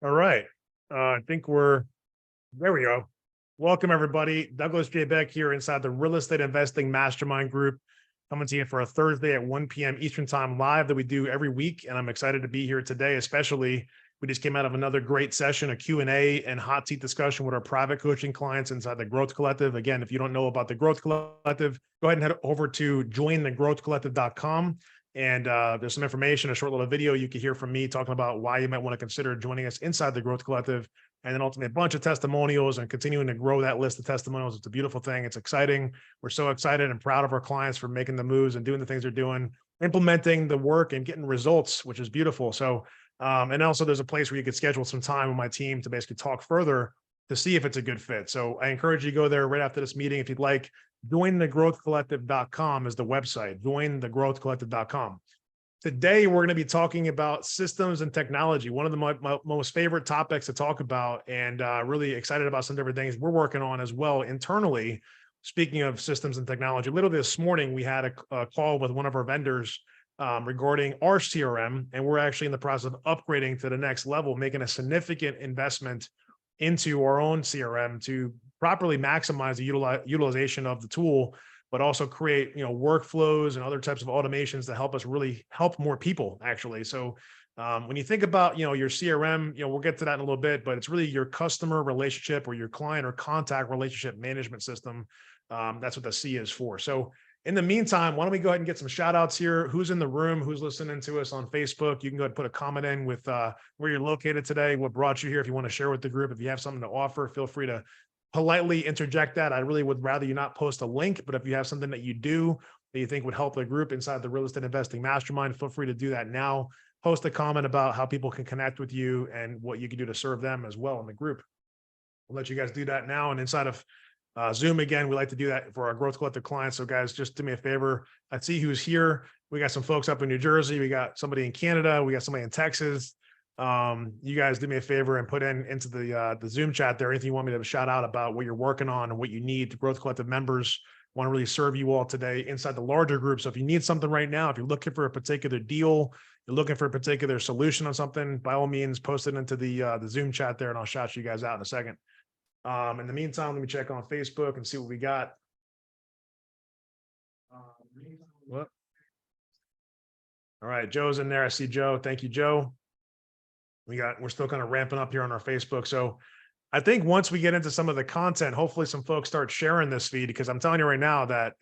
All right. I think there we go. Welcome, everybody. Douglas J. Beck here inside the Real Estate Investing Mastermind Group, coming to you for a Thursday at 1 p.m. Eastern Time live that we do every week. And I'm excited to be here today, especially we just came out of another great session, a Q&A and hot seat discussion with our private coaching clients inside the Growth Collective. Again, if you don't know about the Growth Collective, go ahead and head over to jointhegrowthcollective.com. And there's some information, a short little video you can hear from me talking about why you might want to consider joining us inside the Growth Collective. And then ultimately a bunch of testimonials and continuing to grow that list of testimonials. It's a beautiful thing. It's exciting. We're so excited and proud of our clients for making the moves and doing the things they're doing, implementing the work and getting results, which is beautiful. So, and also there's a place where you could schedule some time with my team to basically talk further to see if it's a good fit. So I encourage you to go there right after this meeting if you'd like. Jointhegrowthcollective.com is the website, jointhegrowthcollective.com. Today, we're going to be talking about systems and technology, one of my most favorite topics to talk about, and really excited about some different things we're working on as well internally. Speaking of systems and technology, literally this morning, we had a call with one of our vendors regarding our CRM, and we're actually in the process of upgrading to the next level, making a significant investment into our own CRM to properly maximize the utilization of the tool, but also create, workflows and other types of automations to help us really help more people actually. So when you think about, your CRM, we'll get to that in a little bit, but it's really your customer relationship or your client or contact relationship management system. That's what the C is for. So in the meantime, why don't we go ahead and get some shout outs here? Who's in the room? Who's listening to us on Facebook? You can go ahead and put a comment in with where you're located today, what brought you here. If you want to share with the group, if you have something to offer, feel free to politely interject that. I really would rather you not post a link, but if you have something that you do that you think would help the group inside the Real Estate Investing Mastermind, feel free to do that now. Post a comment about how people can connect with you and what you can do to serve them as well in the group. We'll let you guys do that now. And inside of Zoom, again, we like to do that for our Growth Collective clients. So guys, just do me a favor. I see who's here. We got some folks up in New Jersey. We got somebody in Canada. We got somebody in Texas. You guys do me a favor and put into the Zoom chat there anything you want me to shout out about what you're working on and what you need. The Growth Collective members want to really serve you all today inside the larger group. So if you need something right now, if you're looking for a particular deal, you're looking for a particular solution on something, by all means, post it into the Zoom chat there and I'll shout you guys out in a second. In the meantime, let me check on Facebook and see what we got. All right, Joe's in there. I see Joe. Thank you, Joe. We're still kind of ramping up here on our Facebook. So I think once we get into some of the content, hopefully some folks start sharing this feed, because I'm telling you right now that,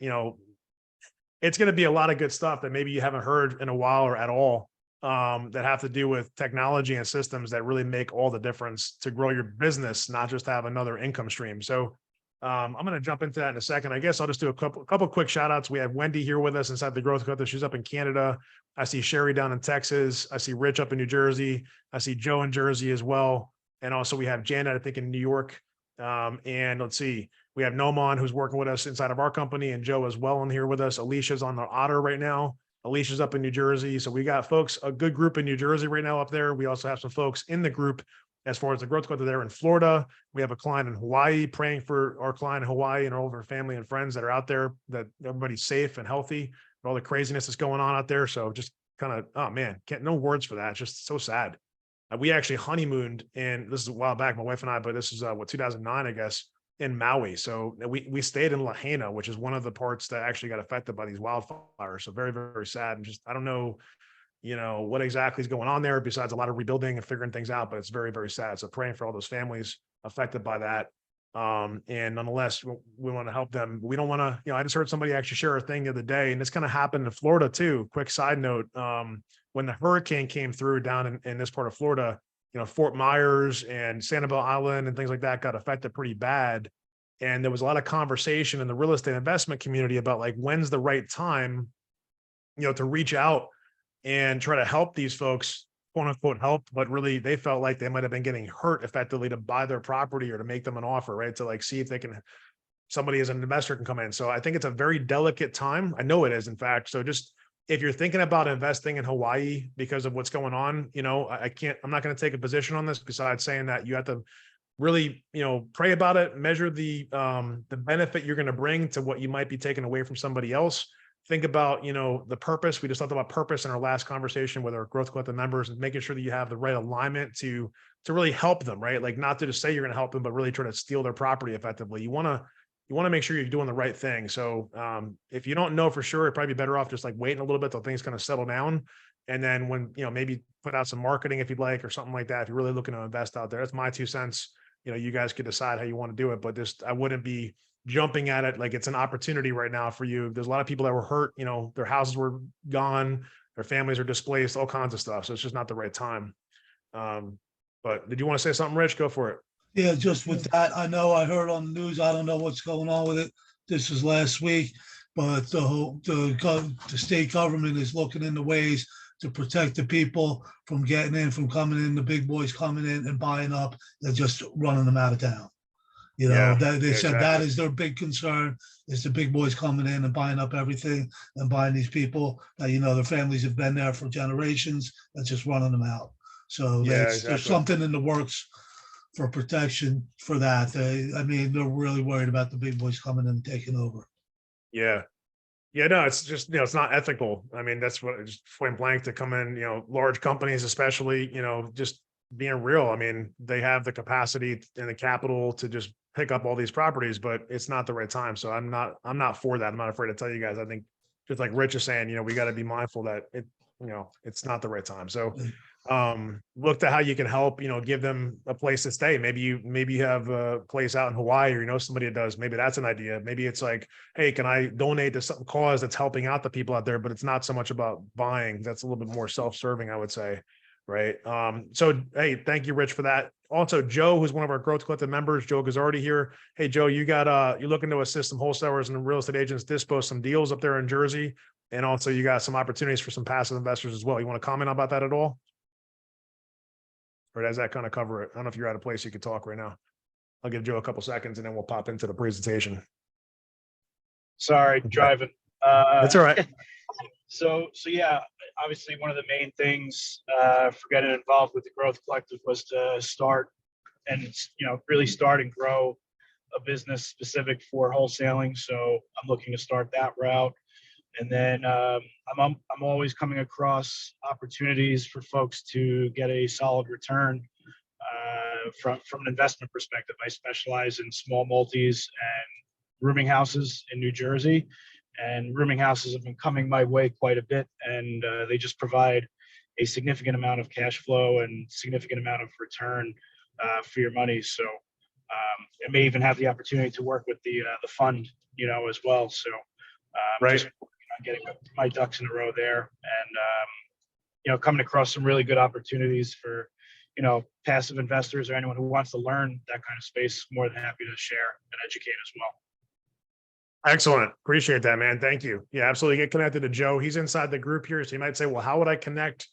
it's going to be a lot of good stuff that maybe you haven't heard in a while or at all, that have to do with technology and systems that really make all the difference to grow your business, not just have another income stream. So I'm going to jump into that in a second. I guess I'll just do a couple quick shout outs. We have Wendy here with us inside the Growth Collective. She's up in Canada. I see Sherry down in Texas. I see Rich up in New Jersey. I see Joe in Jersey as well. And also we have Janet, I think, in New York. And let's see, we have Noman who's working with us inside of our company, and Joe as well in here with us. Alicia's on the Otter right now. Alicia's up in New Jersey. So we got folks, a good group in New Jersey right now up there. We also have some folks in the group as far as the Growth Collective there in Florida. We have a client in Hawaii, praying for our client in Hawaii and all of our family and friends that are out there, that everybody's safe and healthy and all the craziness that's going on out there. So just kind of, oh man, no words for that. It's just so sad. We actually honeymooned, and this is a while back, my wife and I, but this is 2009, I guess, in Maui. So we stayed in Lahaina, which is one of the parts that actually got affected by these wildfires. So very, very sad. And just, I don't know, what exactly is going on there besides a lot of rebuilding and figuring things out, but it's very, very sad. So praying for all those families affected by that. And nonetheless, we want to help them. We don't want to, I just heard somebody actually share a thing the other day, and this kind of happened in Florida too. Quick side note. When the hurricane came through down in this part of Florida, Fort Myers and Sanibel Island and things like that got affected pretty bad. And there was a lot of conversation in the real estate investment community about like, when's the right time, to reach out and try to help these folks, quote unquote, help, but really they felt like they might have been getting hurt effectively to buy their property or to make them an offer, right? To like, see if they can, somebody as an investor can come in. So I think it's a very delicate time. I know it is, in fact. So just, if you're thinking about investing in Hawaii because of what's going on, I'm not going to take a position on this besides saying that you have to really, pray about it, measure the benefit you're going to bring to what you might be taking away from somebody else. think about, the purpose. We just talked about purpose in our last conversation with our Growth Collective members, and making sure that you have the right alignment to really help them, right? Like, not to just say you're going to help them, but really try to steal their property effectively. You want to make sure you're doing the right thing. So if you don't know for sure, it'd probably be better off just like waiting a little bit till things kind of settle down. And then when, maybe put out some marketing if you'd like, or something like that. If you're really looking to invest out there, that's my 2 cents. You guys could decide how you want to do it, but just, I wouldn't be jumping at it like it's an opportunity right now for you. There's a lot of people that were hurt, their houses were gone, their families are displaced, all kinds of stuff. So it's just not the right time. But did you want to say something, Rich? Go for it. Yeah, just with that, I know I heard on the news, I don't know what's going on with it. This is last week, but the state government is looking into ways to protect the people from from coming in, the big boys coming in and buying up. They're just running them out of town. Yeah, They said that exactly. is their big concern, is the big boys coming in and buying up everything and buying these people that, their families have been there for generations. That's just running them out. So Yeah, there's exactly. something in the works for protection for that. They're really worried about the big boys coming in and taking over. Yeah. Yeah, no, it's just, it's not ethical. I mean, that's what, just point blank, to come in, large companies, especially, just being real. I mean, they have the capacity and the capital to just pick up all these properties, but it's not the right time. So I'm not for that. I'm not afraid to tell you guys. I think, just like Rich is saying, we got to be mindful that it's not the right time. So look to how you can help, give them a place to stay. Maybe you have a place out in Hawaii, or somebody that does. Maybe that's an idea. Maybe it's like, hey, can I donate to some cause that's helping out the people out there? But it's not so much about buying. That's a little bit more self-serving, I would say. Right. So hey, thank you, Rich, for that. Also, Joe, who's one of our Growth Collective members, Joe is already here. Hey, Joe, you're looking to assist some wholesalers and real estate agents dispose some deals up there in Jersey. And also you got some opportunities for some passive investors as well. You want to comment about that at all? Or does that kind of cover it? I don't know if you're at a place you could talk right now. I'll give Joe a couple seconds and then we'll pop into the presentation. Sorry, Okay. driving. That's all right. So yeah, obviously one of the main things for getting involved with the Growth Collective was to start and really start and grow a business specific for wholesaling. So I'm looking to start that route. And then I'm always coming across opportunities for folks to get a solid return from an investment perspective. I specialize in small multis and rooming houses in New Jersey, and rooming houses have been coming my way quite a bit, and they just provide a significant amount of cash flow and significant amount of return for your money. So I may even have the opportunity to work with the fund, as well. So Right. just getting my ducks in a row there, and coming across some really good opportunities for passive investors or anyone who wants to learn that kind of space. More than happy to share and educate as well. Excellent. Appreciate that, man. Thank you. Yeah, absolutely. Get connected to Joe. He's inside the group here. So you might say, well, how would I connect?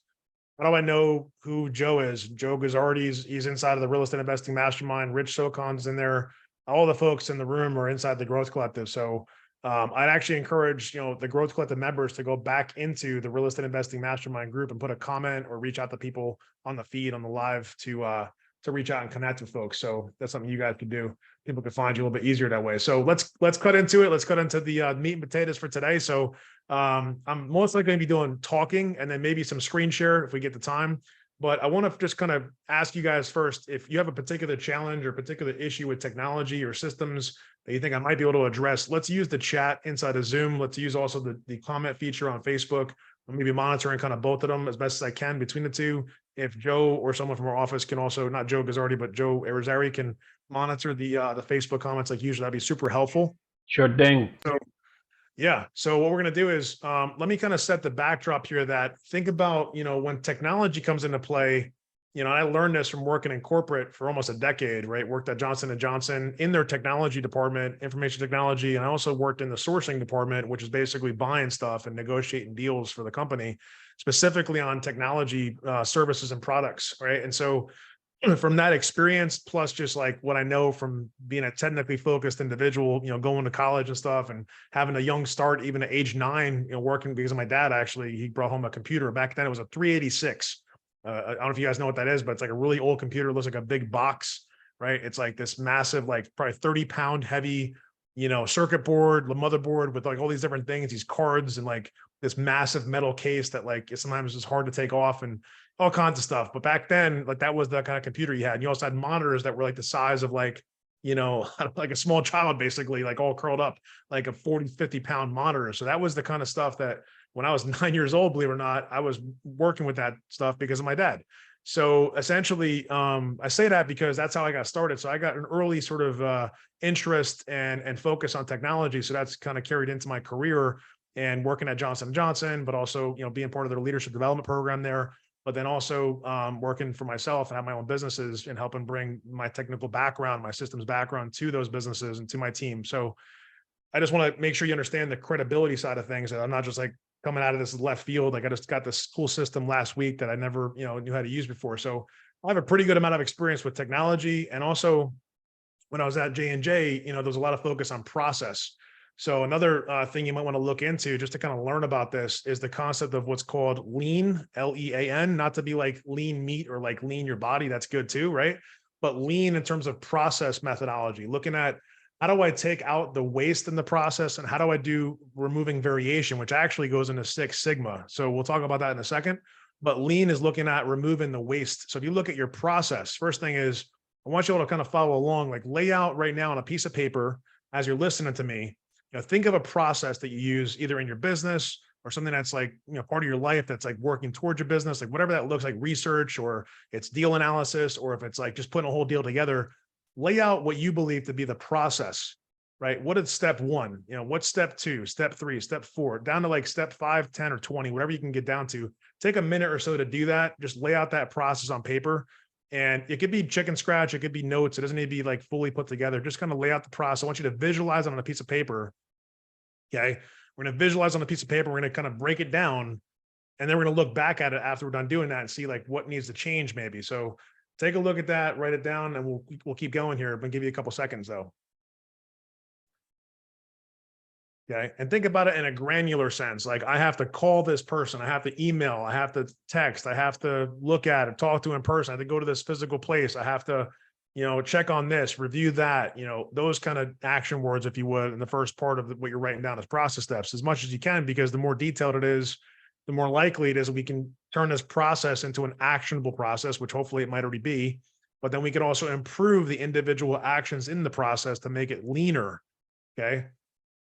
How do I know who Joe is? Joe Gazzardi, he's inside of the real estate investing mastermind. Rich Socon's in there. All the folks in the room are inside the Growth Collective. So I'd actually encourage, the Growth Collective members to go back into the real estate investing mastermind group and put a comment or reach out to people on the feed, on the live, to reach out and connect with folks. So that's something you guys could do. People can find you a little bit easier that way. So let's cut into it. Let's cut into the meat and potatoes for today. So I'm most likely going to be doing talking and then maybe some screen share if we get the time. But I want to just kind of ask you guys first, if you have a particular challenge or particular issue with technology or systems that you think I might be able to address, let's use the chat inside of Zoom. Let's use also the comment feature on Facebook. I'm going to be monitoring kind of both of them as best as I can between the two. If Joe or someone from our office can also, not Joe Gazzardi, but Joe Arizari can monitor the Facebook comments like usual, that'd be super helpful. Sure thing. So, yeah. So what we're going to do is let me kind of set the backdrop here that think about, when technology comes into play, I learned this from working in corporate for almost a decade, right? Worked at Johnson & Johnson in their technology department, information technology. And I also worked in the sourcing department, which is basically buying stuff and negotiating deals for the company, specifically on technology services and products, right? And so from that experience, plus just like what I know from being a technically focused individual, going to college and stuff and having a young start, even at age 9, working because of my dad, actually, he brought home a computer. Back then it was a 386. I don't know if you guys know what that is, but it's like a really old computer. It looks like a big box, right? It's like this massive, like probably 30-pound heavy, circuit board, the motherboard with like all these different things, these cards and like this massive metal case that like sometimes is hard to take off and all kinds of stuff. But back then, like that was the kind of computer you had. And you also had monitors that were like the size of like, like a small child, basically, like all curled up, like a 40, 50 pound monitor. So that was the kind of stuff that when I was 9 years old, believe it or not, I was working with that stuff because of my dad. So essentially, I say that because that's how I got started. So I got an early sort of interest and focus on technology. So that's kind of carried into my career and working at Johnson & Johnson, but also, being part of their leadership development program there, but then also working for myself and have my own businesses and helping bring my technical background, my systems background to those businesses and to my team. So I just want to make sure you understand the credibility side of things. And I'm not just like coming out of this left field. Like I just got this cool system last week that I never, knew how to use before. So I have a pretty good amount of experience with technology. And also when I was at J&J, there was a lot of focus on process. So another thing you might want to look into just to kind of learn about this is the concept of what's called lean, Lean, not to be like lean meat or like lean your body. That's good too, right? But lean in terms of process methodology, looking at how do I take out the waste in the process and how do I do removing variation, which actually goes into Six Sigma. So we'll talk about that in a second. But lean is looking at removing the waste. So if you look at your process, first thing is I want you all to kind of follow along, like lay out right now on a piece of paper as you're listening to me. Think of a process that you use either in your business or something that's like, part of your life that's like working towards your business, like whatever that looks like, research, or it's deal analysis, or if it's like just putting a whole deal together, lay out what you believe to be the process, right? What is step one? What's step two, step three, step four, down to like step 5, 10, or 20, whatever you can get down to. Take a minute or so to do that. Just lay out that process on paper. And it could be chicken scratch. It could be notes. It doesn't need to be like fully put together. Just kind of lay out the process. I want you to visualize it on a piece of paper. Okay. We're going to visualize on a piece of paper. We're going to kind of break it down. And then we're going to look back at it after we're done doing that and see like what needs to change maybe. So take a look at that, write it down, and we'll keep going here, but give you a couple seconds though. Okay. And think about it in a granular sense. Like I have to call this person, I have to email, I have to text, I have to look at it, talk to in person, I have to go to this physical place, I have to, check on this, review that, those kind of action words, if you would, in the first part of what you're writing down as process steps as much as you can, because the more detailed it is, the more likely it is we can turn this process into an actionable process, which hopefully it might already be, but then we can also improve the individual actions in the process to make it leaner. Okay.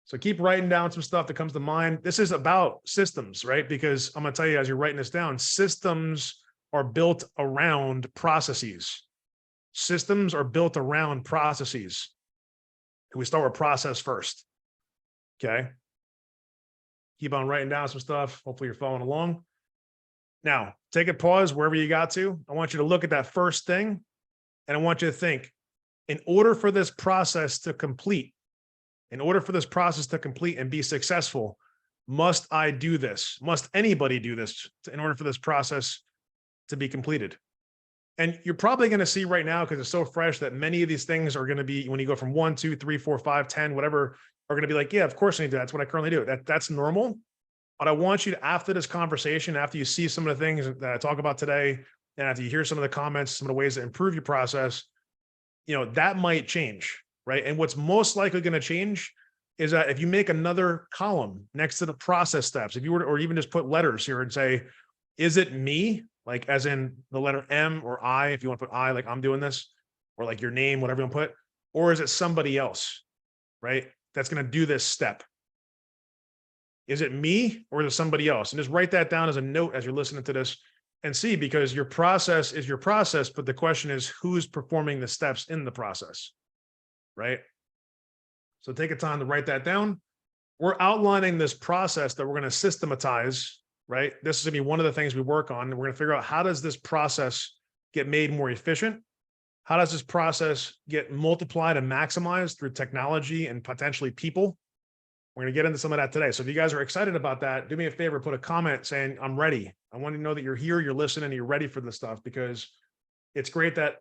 So keep writing down some stuff that comes to mind. This is about systems, right? Because I'm going to tell you, as you're writing this down, systems are built around processes. Systems are built around processes. We start with process first. Okay. Keep on writing down some stuff. Hopefully you're following along. Now, take a pause wherever you got to. I want you to look at that first thing, and I want you to think, in order for this process to complete, and be successful, must I do this? Must anybody do this in order for this process to be completed? And you're probably going to see right now, because it's so fresh, that many of these things are going to be, when you go from 1, 2, 3, 4, 5, 10, whatever, are going to be like, yeah, of course I need to do that. That's what I currently do. That's normal. But I want you to, after this conversation, after you see some of the things that I talk about today, and after you hear some of the comments, some of the ways to improve your process, that might change, right? And what's most likely going to change is that if you make another column next to the process steps, if you were to, or even just put letters here and say, is it me? Like as in the letter M or I, if you want to put I, like I'm doing this, or like your name, whatever you want to put, or is it somebody else, right? That's going to do this step. Is it me or is it somebody else? And just write that down as a note as you're listening to this and see, because your process is your process, but the question is who's performing the steps in the process, right? So take a time to write that down. We're outlining this process that we're going to systematize, right? This is going to be one of the things we work on. And we're going to figure out, how does this process get made more efficient? How does this process get multiplied and maximized through technology and potentially people? We're going to get into some of that today. So if you guys are excited about that, do me a favor, put a comment saying, I'm ready. I want to know that you're here, you're listening, and you're ready for this stuff, because it's great that,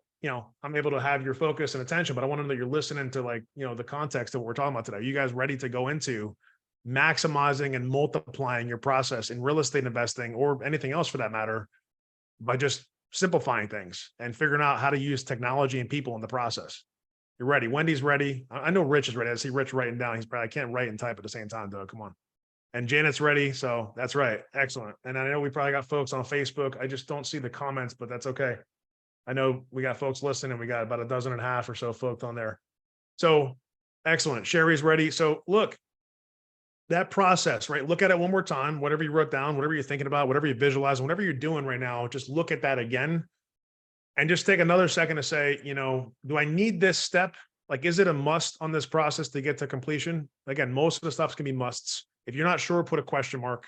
I'm able to have your focus and attention, but I want to know that you're listening to, like, the context of what we're talking about today. Are you guys ready to go into maximizing and multiplying your process in real estate investing, or anything else for that matter, by just simplifying things and figuring out how to use technology and people in the process? You're ready. Wendy's ready. I know Rich is ready. I see Rich writing down. He's probably, I can't write and type at the same time, though. Come on. And Janet's ready. So that's right. Excellent. And I know we probably got folks on Facebook. I just don't see the comments, but that's okay. I know we got folks listening. We got about 12.5 or so folks on there. So excellent. Sherry's ready. So look, that process, right? Look at it one more time. Whatever you wrote down, whatever you're thinking about, whatever you visualize, whatever you're doing right now, just look at that again. And just take another second to say, do I need this step? Like, is it a must on this process to get to completion? Again, most of the stuff's gonna be musts. If you're not sure, put a question mark,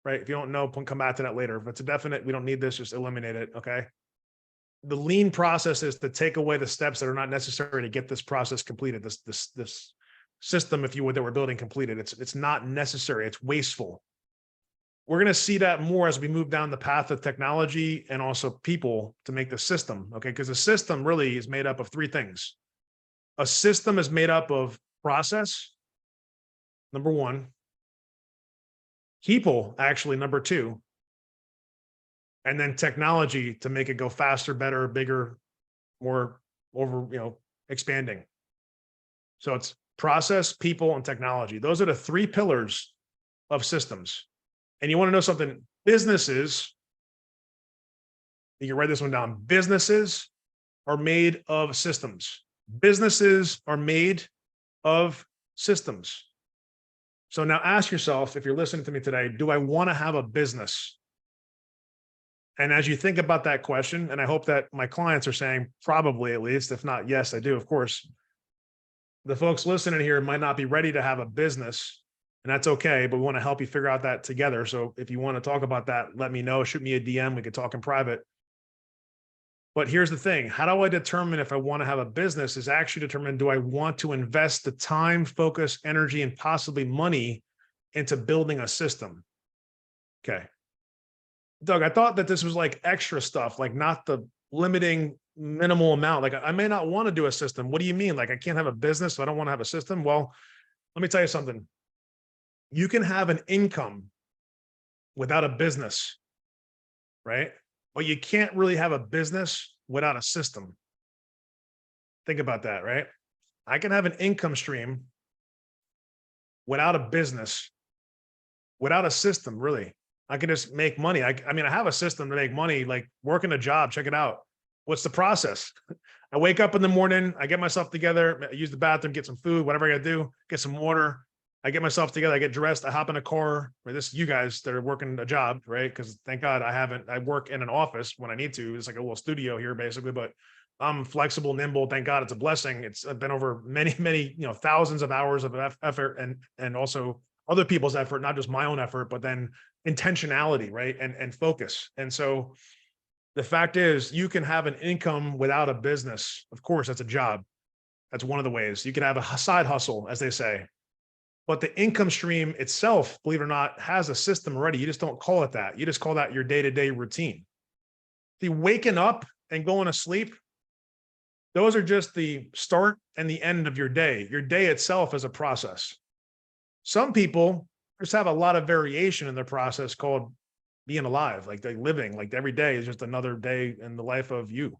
right? If you don't know, come back to that later. If it's a definite, we don't need this, just eliminate it, okay? The lean process is to take away the steps that are not necessary to get this process completed, this system, if you would, that we're building completed. It's not necessary, it's wasteful. We're going to see that more as we move down the path of technology and also people to make the system, okay? Because the system really is made up of 3 things. A system is made up of process, number 1. People, actually, number 2. And then technology to make it go faster, better, bigger, more expanding. So it's process, people, and technology. Those are the 3 pillars of systems. And you want to know something, businesses, you can write this one down. Businesses are made of systems. Businesses are made of systems. So now ask yourself, if you're listening to me today, do I want to have a business? And as you think about that question, and I hope that my clients are saying probably, at least, if not, yes, I do, of course. The folks listening here might not be ready to have a business. And that's okay, but we want to help you figure out that together. So if you want to talk about that, let me know, shoot me a DM, we could talk in private. But here's the thing, how do I determine if I want to have a business is actually determine, do I want to invest the time, focus, energy, and possibly money into building a system? Okay. Doug, I thought that this was like extra stuff, like not the limiting minimal amount. Like I may not want to do a system. What do you mean? Like I can't have a business, so I don't want to have a system? Well, let me tell you something. You can have an income without a business, right? But you can't really have a business without a system. Think about that, right? I can have an income stream without a business, without a system, really. I can just make money. I mean, I have a system to make money, like working a job. Check it out. What's the process? I wake up in the morning, I get myself together, I use the bathroom, get some food, whatever I gotta do, get some water. I get myself together, I get dressed, I hop in a car, or this, you guys that are working a job, right? Because thank God I work in an office when I need to. It's like a little studio here basically, but I'm flexible, nimble. Thank God, it's a blessing. It's been over many, many, thousands of hours of effort and also other people's effort, not just my own effort, but then intentionality, right? And focus. And so the fact is you can have an income without a business. Of course, that's a job. That's one of the ways. You can have a side hustle, as they say. But the income stream itself, believe it or not, has a system already. You just don't call it that. You just call that your day-to-day routine. The waking up and going to sleep, those are just the start and the end of your day. Your day itself is a process. Some people just have a lot of variation in their process called being alive, like they're living, like every day is just another day in the life of you.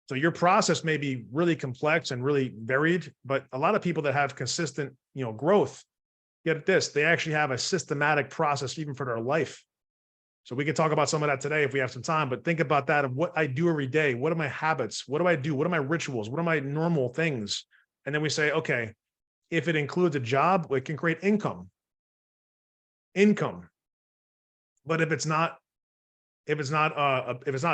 So your process may be really complex and really varied, but a lot of people that have consistent, growth, get this, they actually have a systematic process even for their life. So we can talk about some of that today if we have some time, but think about that of what I do every day. What are my habits? What do I do? What are my rituals? What are my normal things? And then we say, okay, if it includes a job, it can create income. But if it's not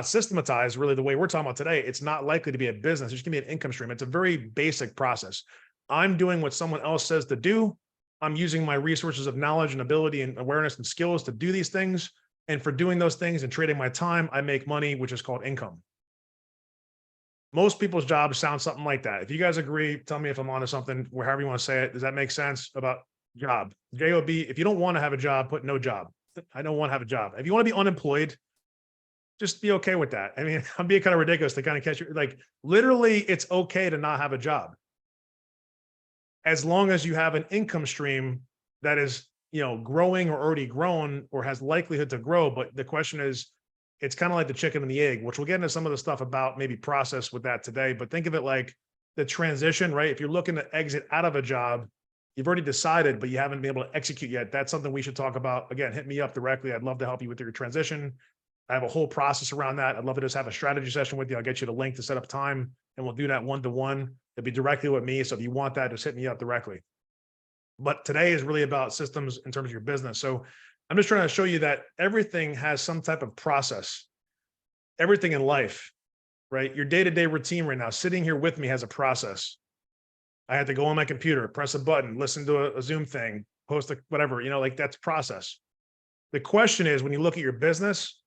systematized, really the way we're talking about today, it's not likely to be a business. It's going to be an income stream. It's a very basic process. I'm doing what someone else says to do. I'm using my resources of knowledge and ability and awareness and skills to do these things. And for doing those things and trading my time, I make money, which is called income. Most people's jobs sound something like that. If you guys agree, tell me if I'm onto something, however you want to say it. Does that make sense about job? JOB, if you don't want to have a job, put no job. I don't want to have a job. If you want to be unemployed, just be okay with that. I mean, I'm being kind of ridiculous to kind of catch you. Like literally, it's okay to not have a job. As long as you have an income stream that is, growing or already grown or has likelihood to grow. But the question is, it's kind of like the chicken and the egg, which we'll get into some of the stuff about maybe process with that today. But think of it like the transition, right? If you're looking to exit out of a job, you've already decided, but you haven't been able to execute yet. That's something we should talk about. Again, hit me up directly. I'd love to help you with your transition. I have a whole process around that. I'd love to just have a strategy session with you. I'll get you the link to set up time, and we'll do that one-to-one. It'll be directly with me. So if you want that, just hit me up directly. But today is really about systems in terms of your business. So I'm just trying to show you that everything has some type of process. Everything in life, right? Your day-to-day routine right now, sitting here with me has a process. I had to go on my computer, press a button, listen to a Zoom thing, post a whatever, like that's process. The question is, when you look at your business,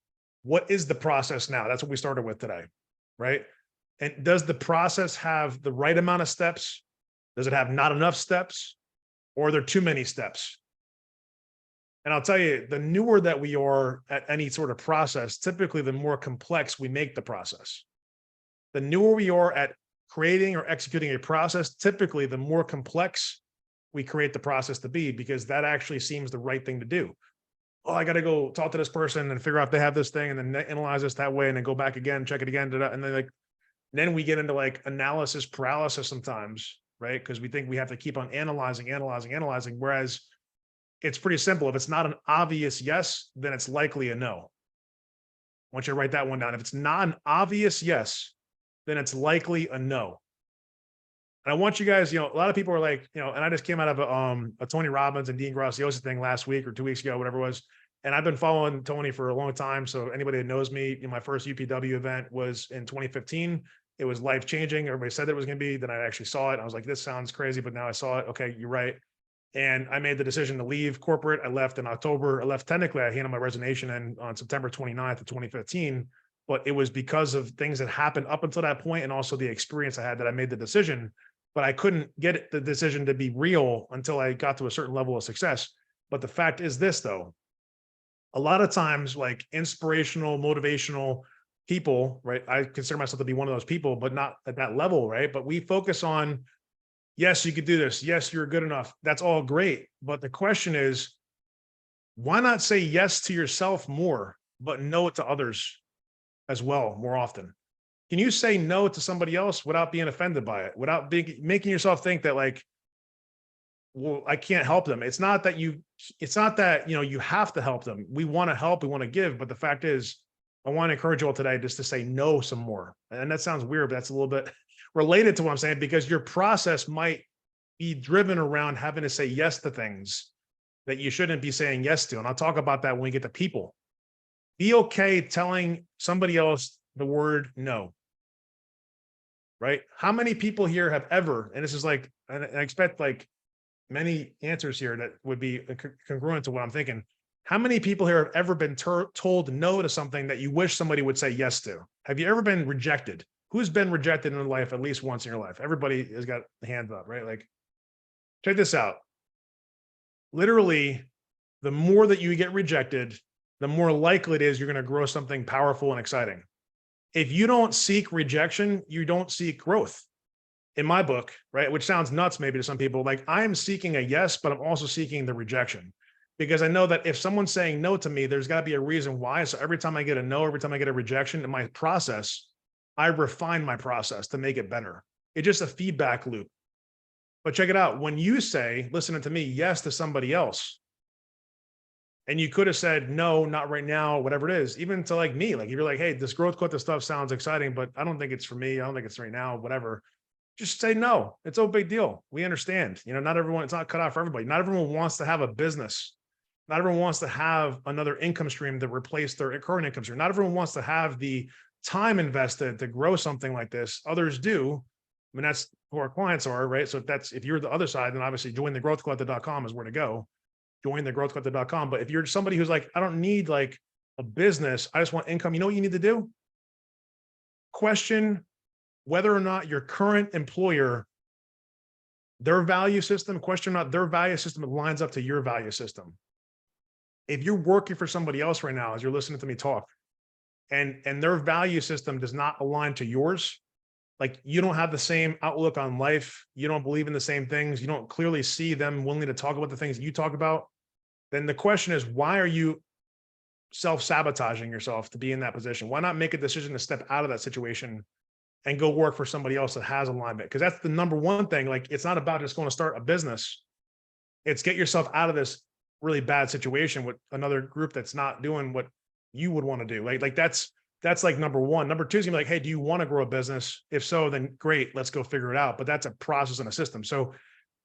what is the process now? That's what we started with today, right? And does the process have the right amount of steps? Does it have not enough steps? Or are there too many steps? And I'll tell you, the newer that we are at any sort of process, typically the more complex we make the process. The newer we are at creating or executing a process, typically the more complex we create the process to be, because that actually seems the right thing to do. Oh, I got to go talk to this person and figure out if they have this thing and then analyze this that way and then go back again, check it again. And then we get into like analysis paralysis sometimes, right? Because we think we have to keep on analyzing. Whereas it's pretty simple. If it's not an obvious yes, then it's likely a no. I want you to write that one down. If it's not an obvious yes, then it's likely a no. And I want you guys, a lot of people are like, and I just came out of a Tony Robbins and Dean Graciosa thing last week or 2 weeks ago, whatever it was. And I've been following Tony for a long time. So anybody that knows me, my first UPW event was in 2015. It was life-changing. Everybody said it was going to be. Then I actually saw it. I was like, this sounds crazy, but now I saw it. Okay, you're right. And I made the decision to leave corporate. I left in October. Technically, I handed my resignation in on September 29th of 2015. But it was because of things that happened up until that point and also the experience I had that I made the decision. But I couldn't get the decision to be real until I got to a certain level of success. But the fact is this, though. A lot of times, like inspirational, motivational people, right? I consider myself to be one of those people, but not at that level, right? But we focus on, yes, you could do this. Yes, you're good enough. That's all great. But the question is, why not say yes to yourself more, but no to others as well more often? Can you say no to somebody else without being offended by it, without making yourself think that like, well, I can't help them. It's not that you have to help them. We want to help, we want to give. But the fact is, I want to encourage you all today just to say no some more. And that sounds weird, but that's a little bit related to what I'm saying, because your process might be driven around having to say yes to things that you shouldn't be saying yes to. And I'll talk about that when we get to people. Be okay telling somebody else the word no. Right? How many people here have ever, and this is like, and I expect like many answers here that would be congruent to what I'm thinking. How many people here have ever been told no to something that you wish somebody would say yes to? Have you ever been rejected? Who's been rejected in life at least once in your life? Everybody has got the hands up, right? Like, check this out. Literally, the more that you get rejected, the more likely it is you're going to grow something powerful and exciting. If you don't seek rejection, you don't seek growth. In my book, right? Which sounds nuts maybe to some people. Like, I'm seeking a yes, but I'm also seeking the rejection, because I know that if someone's saying no to me, there's got to be a reason why. So every time I get a no, every time I get a rejection in my process, I refine my process to make it better. It's just a feedback loop. But check it out. When you say, listening to me, yes to somebody else, and you could have said, no, not right now, whatever it is, even to like me, like if you're like, hey, this growth quota stuff sounds exciting, but I don't think it's for me. I don't think it's right now, whatever. Just say no. It's no big deal. We understand. Not everyone, it's not cut out for everybody. Not everyone wants to have a business. Not everyone wants to have another income stream to replace their current income stream. Not everyone wants to have the time invested to grow something like this. Others do. I mean, that's who our clients are, right? So if you're the other side, then obviously jointhegrowthcollective.com is where to go. Jointhegrowthcollective.com. But if you're somebody who's like, I don't need like a business, I just want income. You know what you need to do? Question whether or not your current employer, their value system, question not their value system lines up to your value system. If you're working for somebody else right now, as you're listening to me talk, and their value system does not align to yours, like you don't have the same outlook on life, you don't believe in the same things, you don't clearly see them willing to talk about the things that you talk about, then the question is, why are you self-sabotaging yourself to be in that position? Why not make a decision to step out of that situation and go work for somebody else that has alignment. Because that's the number one thing. Like, it's not about just going to start a business. It's get yourself out of this really bad situation with another group that's not doing what you would want to do. Like that's like number one. Number two is gonna be like, hey, do you want to grow a business? If so, then great, let's go figure it out. But that's a process and a system. So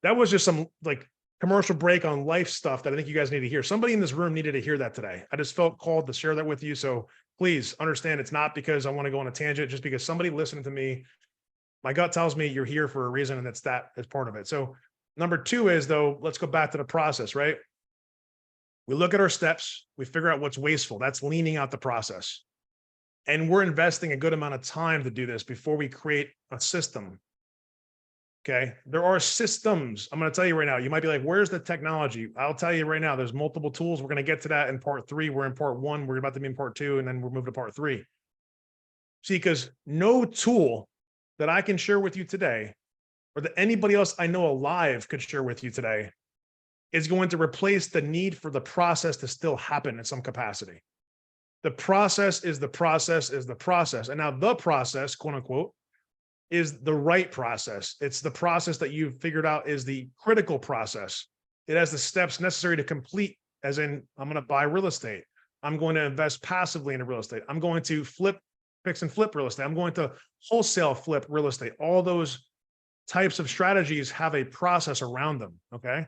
that was just some like commercial break on life stuff that I think you guys need to hear. Somebody in this room needed to hear that today. I just felt called to share that with you. So please understand, it's not because I want to go on a tangent, just because somebody listening to me, my gut tells me you're here for a reason, and that's part of it. So number two is, though, let's go back to the process, right? We look at our steps, we figure out what's wasteful. That's leaning out the process. And we're investing a good amount of time to do this before we create a system. Okay. There are systems. I'm going to tell you right now, you might be like, where's the technology? I'll tell you right now, there's multiple tools. We're going to get to that in part 3. We're in part 1. We're about to be in part 2, and then we'll move to part 3. See, because no tool that I can share with you today, or that anybody else I know alive could share with you today, is going to replace the need for the process to still happen in some capacity. The process is the process is the process. And now the process, quote unquote, is the right process. It's the process that you've figured out is the critical process. It has the steps necessary to complete, as in, I'm going to buy real estate. I'm going to invest passively into real estate. I'm going to fix and flip real estate. I'm going to wholesale flip real estate. All those types of strategies have a process around them. Okay.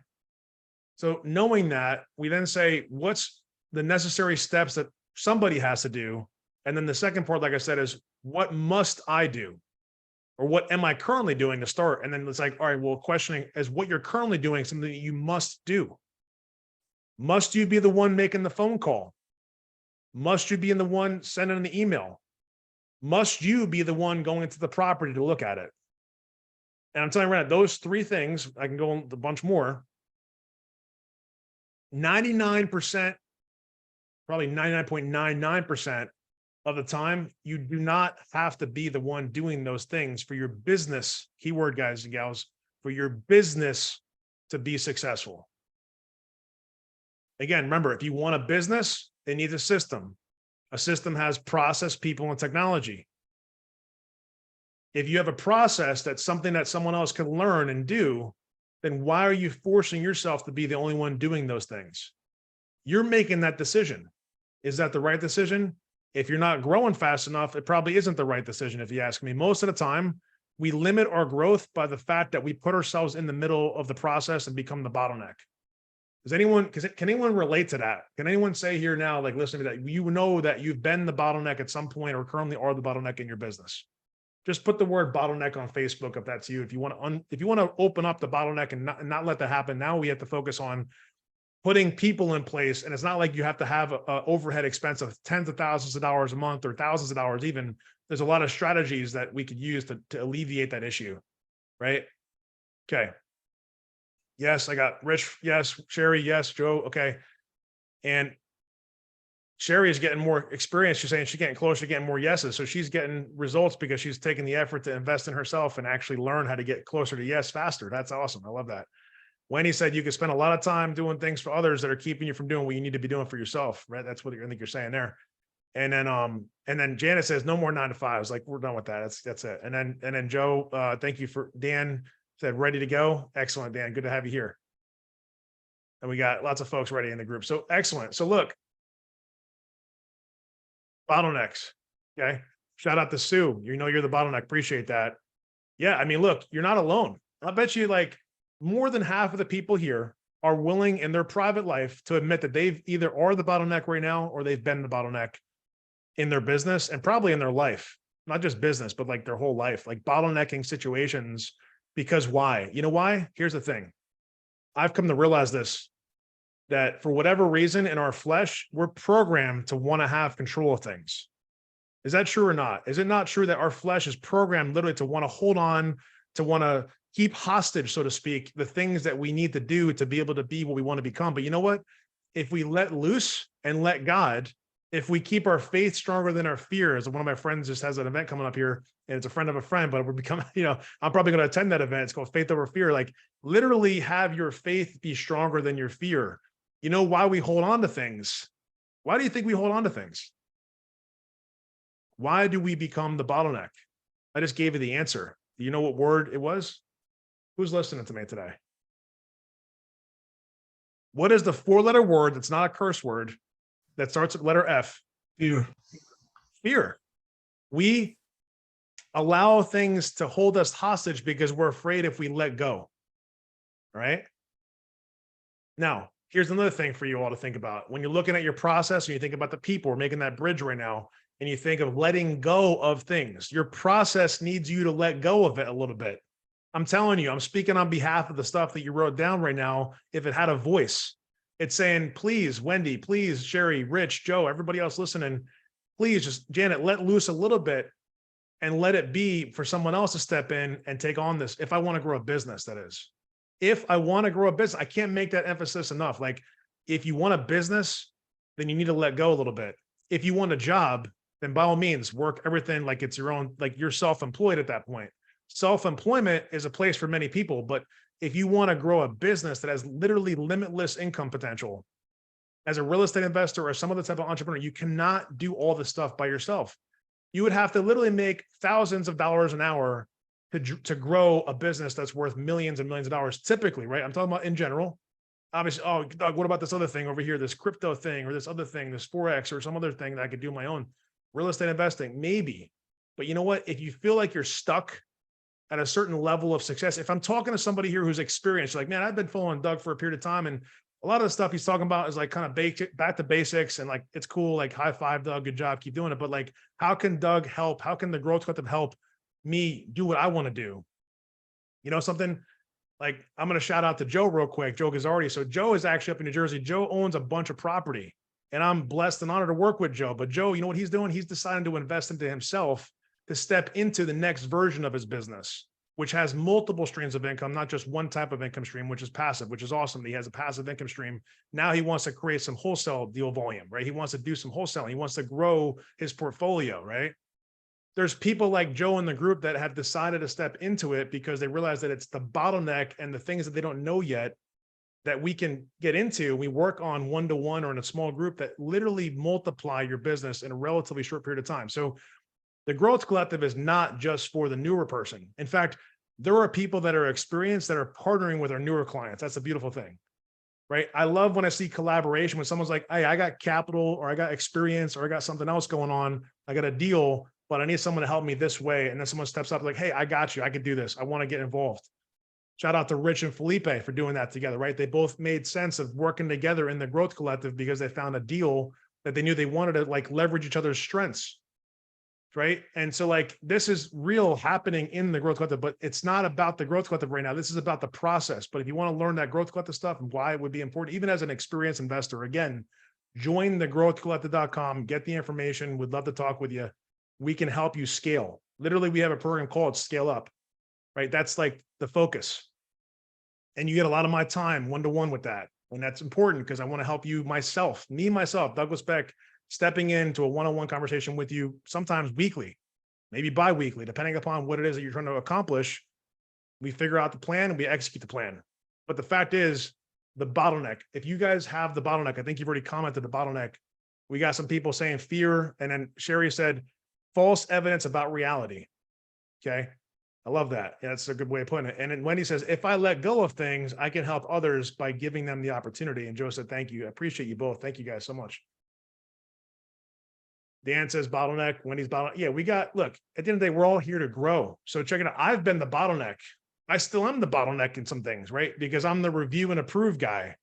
So knowing that, we then say, what's the necessary steps that somebody has to do? And then the second part, like I said, is what must I do? Or what am I currently doing to start? And then it's like, all right, well, questioning is what you're currently doing something that you must do? Must you be the one making the phone call? Must you be the one sending the email? Must you be the one going to the property to look at it? And I'm telling you right now, those 3 things, I can go on a bunch more. 99%, probably 99.99% of the time, you do not have to be the one doing those things for your business, keyword guys and gals, for your business to be successful. Again, remember, if you want a business, it needs a system. A system has process, people, and technology. If you have a process that's something that someone else can learn and do, then why are you forcing yourself to be the only one doing those things? You're making that decision. Is that the right decision? If you're not growing fast enough, it probably isn't the right decision. If you ask me, most of the time, we limit our growth by the fact that we put ourselves in the middle of the process and become the bottleneck. Can anyone relate to that? Can anyone say here now, like, listen to that, you know that you've been the bottleneck at some point or currently are the bottleneck in your business? Just put the word bottleneck on Facebook if that's you. If you want to open up the bottleneck and not let that happen, now we have to focus on putting people in place. And it's not like you have to have a overhead expense of tens of thousands of dollars a month or thousands of dollars even. There's a lot of strategies that we could use to alleviate that issue, right? Okay. Yes, I got Rich. Yes. Sherry. Yes. Joe. Okay. And Sherry is getting more experience. She's saying she's getting closer to getting more yeses. So she's getting results because she's taking the effort to invest in herself and actually learn how to get closer to yes faster. That's awesome. I love that. Wendy said you could spend a lot of time doing things for others that are keeping you from doing what you need to be doing for yourself, right? That's what I think you're saying there. And then Janet says no more 9 to 5s. Like, we're done with that. That's it. And then Joe, thank you for Dan said ready to go. Excellent, Dan. Good to have you here. And we got lots of folks ready in the group. So excellent. So look, bottlenecks. Okay. Shout out to Sue. You know, you're the bottleneck. Appreciate that. Yeah. I mean, look, you're not alone. I bet you like more than half of the people here are willing in their private life to admit that they've either are the bottleneck right now, or they've been the bottleneck in their business and probably in their life, not just business, but like their whole life, like bottlenecking situations. Because why? You know why? Here's the thing. I've come to realize this, that for whatever reason in our flesh, we're programmed to want to have control of things. Is that true or not? Is it not true that our flesh is programmed literally to want to hold on, to want to keep hostage, so to speak, the things that we need to do to be able to be what we want to become? But you know what? If we let loose and let God, if we keep our faith stronger than our fears, one of my friends just has an event coming up here, and it's a friend of a friend, but we're becoming, I'm probably going to attend that event. It's called Faith Over Fear. Like, literally have your faith be stronger than your fear. You know why we hold on to things? Why do you think we hold on to things? Why do we become the bottleneck? I just gave you the answer. Do you know what word it was? Who's listening to me today? What is the 4-letter word that's not a curse word that starts with letter F? Fear. Fear. We allow things to hold us hostage because we're afraid if we let go. Right? Now, here's another thing for you all to think about. When you're looking at your process and you think about the people, we're making that bridge right now, and you think of letting go of things, your process needs you to let go of it a little bit. I'm telling you, I'm speaking on behalf of the stuff that you wrote down right now. If it had a voice, it's saying, please, Wendy, please, Sherry, Rich, Joe, everybody else listening, please just, Janet, let loose a little bit and let it be for someone else to step in and take on this. If I want to grow a business, that is. If I want to grow a business, I can't make that emphasis enough. Like, if you want a business, then you need to let go a little bit. If you want a job, then by all means, work everything like it's your own, like you're self-employed at that point. Self-employment is a place for many people, but if you want to grow a business that has literally limitless income potential, as a real estate investor or some other type of entrepreneur, you cannot do all this stuff by yourself. You would have to literally make thousands of dollars an hour to grow a business that's worth millions and millions of dollars typically, right? I'm talking about in general. Obviously, oh, Doug, what about this other thing over here, this crypto thing or this other thing, this Forex or some other thing that I could do my own? Real estate investing, maybe. But you know what? If you feel like you're stuck at a certain level of success, if I'm talking to somebody here who's experienced, like, man, I've been following Doug for a period of time, and a lot of the stuff he's talking about is like kind of back to basics, and like, it's cool, like high five, Doug, good job, keep doing it. But like, how can Doug help? How can the Growth Collective help me do what I want to do? You know, something like, I'm going to shout out to Joe real quick, Joe Gazzardi. So Joe is actually up in New Jersey. Joe owns a bunch of property, and I'm blessed and honored to work with Joe. But Joe, you know what he's doing? He's deciding to invest into himself to step into the next version of his business, which has multiple streams of income, not just one type of income stream, which is passive, which is awesome. He has a passive income stream. Now he wants to create some wholesale deal volume, right? He wants to do some wholesaling. He wants to grow his portfolio, right? There's people like Joe in the group that have decided to step into it because they realize that it's the bottleneck and the things that they don't know yet that we can get into. We work on one-to-one or in a small group that literally multiply your business in a relatively short period of time. So the Growth Collective is not just for the newer person. In fact, there are people that are experienced that are partnering with our newer clients. That's a beautiful thing, right? I love when I see collaboration when someone's like, hey, I got capital, or I got experience, or I got something else going on. I got a deal, but I need someone to help me this way. And then someone steps up like, hey, I got you. I could do this. I want to get involved. Shout out to Rich and Felipe for doing that together, right? They both made sense of working together in the Growth Collective because they found a deal that they knew they wanted to like leverage each other's strengths. Right. And so like, this is real happening in the Growth Collective, but it's not about the Growth Collective right now. This is about the process. But if you want to learn that Growth Collective stuff and why it would be important, even as an experienced investor, again, join the growthcollective.com, get the information. We'd love to talk with you. We can help you scale. Literally, we have a program called Scale Up, right? That's like the focus. And you get a lot of my time one-to-one with that. And that's important because I want to help you myself, Douglas Beck, stepping into a one-on-one conversation with you, sometimes weekly, maybe bi-weekly, depending upon what it is that you're trying to accomplish. We figure out the plan and we execute the plan. But the fact is, the bottleneck, if you guys have the bottleneck, I think you've already commented the bottleneck. We got some people saying fear. And then Sherry said, false evidence about reality. Okay. I love that. Yeah, that's a good way of putting it. And then Wendy says, if I let go of things, I can help others by giving them the opportunity. And Joe said, thank you. I appreciate you both. Thank you guys so much. Dan says bottleneck, Wendy's bottleneck. Yeah, we got, look, at the end of the day, we're all here to grow. So check it out. I've been the bottleneck. I still am the bottleneck in some things, right? Because I'm the review and approve guy,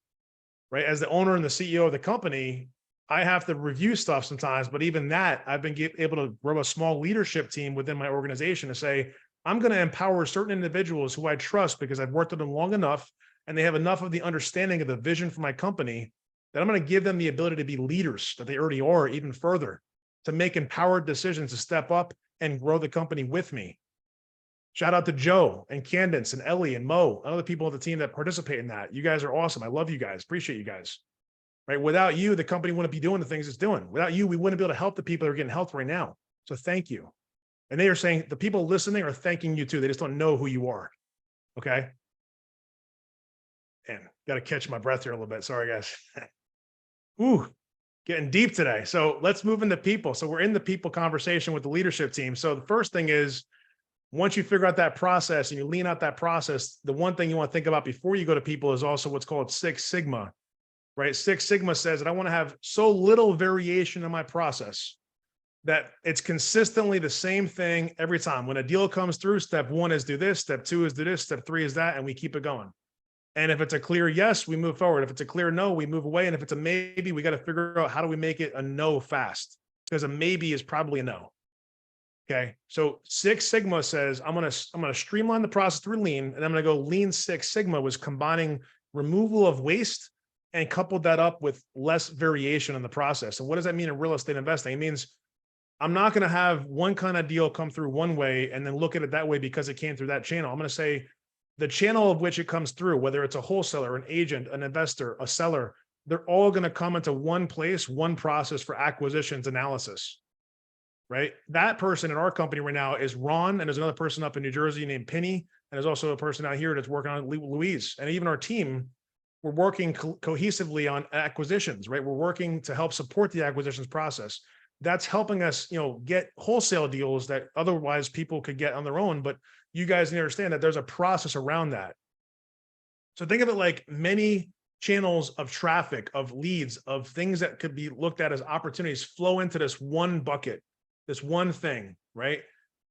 right? As the owner and the CEO of the company, I have to review stuff sometimes, but even that, I've been able to grow a small leadership team within my organization to say, I'm going to empower certain individuals who I trust because I've worked with them long enough and they have enough of the understanding of the vision for my company that I'm going to give them the ability to be leaders that they already are even further, to make empowered decisions to step up and grow the company with me. Shout out to Joe and Candace and Ellie and Mo, and other people on the team that participate in that. You guys are awesome. I love you guys. Appreciate you guys. Right? Without you, the company wouldn't be doing the things it's doing. Without you, we wouldn't be able to help the people that are getting help right now. So thank you. And they are saying the people listening are thanking you too. They just don't know who you are. Okay. And got to catch my breath here a little bit. Sorry, guys. Ooh, getting deep today. So let's move into people. So we're in the people conversation with the leadership team. So the first thing is, Once you figure out that process and you lean out that process, the one thing you want to think about before you go to people is also what's called Six Sigma, right? Six Sigma says that I want to have so little variation in my process that it's consistently the same thing every time. When a deal comes through, step one is do this, step two is do this, step three is that, and we keep it going. And if it's a clear yes, we move forward. If it's a clear no, we move away. And if it's a maybe, we got to figure out how do we make it a no fast, because a maybe is probably a no. Okay. So Six Sigma says, I'm going to streamline the process through lean, and I'm going to go Lean Six Sigma was combining removal of waste and coupled that up with less variation in the process. And what does that mean in real estate investing? It means I'm not going to have one kind of deal come through one way and then look at it that way because it came through that channel. I'm going to say the channel of which it comes through, whether it's a wholesaler, an agent, an investor, a seller, they're all going to come into one place, one process for acquisitions analysis, right? That person in our company right now is Ron, and there's another person up in New Jersey named Penny, and there's also a person out here that's working on Louise. And even our team, we're working cohesively on acquisitions, right? We're working to help support the acquisitions process. That's helping us, get wholesale deals that otherwise people could get on their own. But you guys need to understand that there's a process around that. So think of it like many channels of traffic, of leads, of things that could be looked at as opportunities flow into this one bucket, this one thing, right?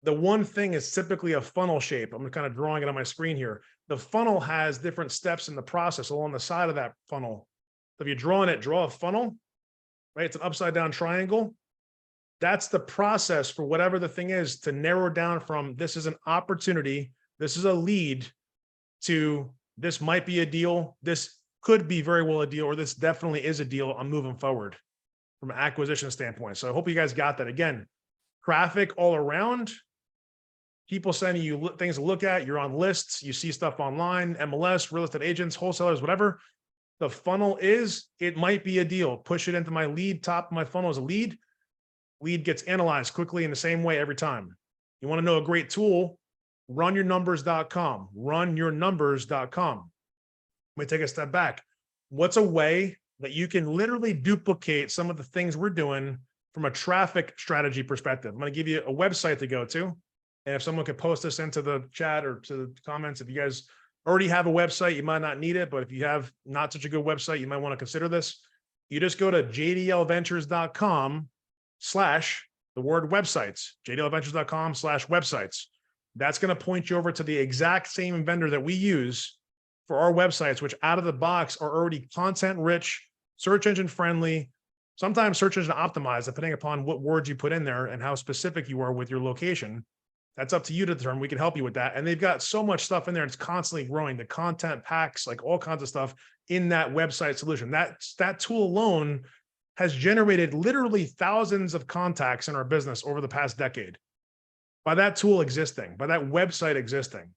The one thing is typically a funnel shape. I'm kind of drawing it on my screen here. The funnel has different steps in the process along the side of that funnel. So if you're drawing it, draw a funnel, right? It's an upside down triangle. That's the process for whatever the thing is to narrow down from this is an opportunity, this is a lead, to this might be a deal, this could be very well a deal, or this definitely is a deal. I'm moving forward from an acquisition standpoint. So I hope you guys got that. Again, traffic all around, people sending you things to look at, you're on lists, you see stuff online, MLS, real estate agents, wholesalers, whatever. The funnel is, it might be a deal. Push it into my lead, top of my funnel is a lead. Lead gets analyzed quickly in the same way every time. You want to know a great tool? Runyournumbers.com. Runyournumbers.com. Let me take a step back. What's a way that you can literally duplicate some of the things we're doing from a traffic strategy perspective? I'm going to give you a website to go to. And if someone could post this into the chat or to the comments, if you guys already have a website, you might not need it. But if you have not such a good website, you might want to consider this. You just go to jdlventures.com/ the word websites, jdlventures.com/websites. That's going to point you over to the exact same vendor that we use for our websites, which out of the box are already content rich, search engine friendly, sometimes search engine optimized, depending upon what words you put in there and how specific you are with your location. That's up to you to determine. We can help you with that. And they've got so much stuff in there. It's constantly growing. The content packs, like all kinds of stuff in that website solution. That tool alone has generated literally thousands of contacts in our business over the past decade by that tool existing, by that website existing.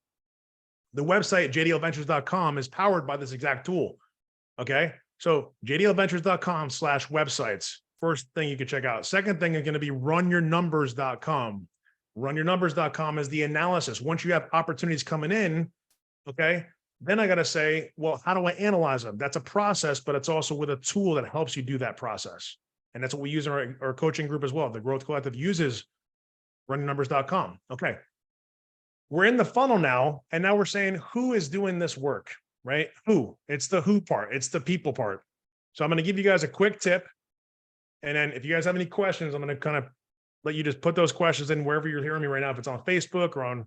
The website jdlventures.com is powered by this exact tool. Okay. So jdlventures.com/websites. First thing you can check out. Second thing is going to be runyournumbers.com. Runyournumbers.com is the analysis. Once you have opportunities coming in, okay, then I got to say, well, how do I analyze them? That's a process, but it's also with a tool that helps you do that process. And that's what we use in our coaching group as well. The Growth Collective uses runyournumbers.com. Okay. We're in the funnel now, and now we're saying, who is doing this work, right? Who? It's the who part. It's the people part. So I'm going to give you guys a quick tip. And then if you guys have any questions, I'm going to kind of let you just put those questions in wherever you're hearing me right now. If it's on Facebook or on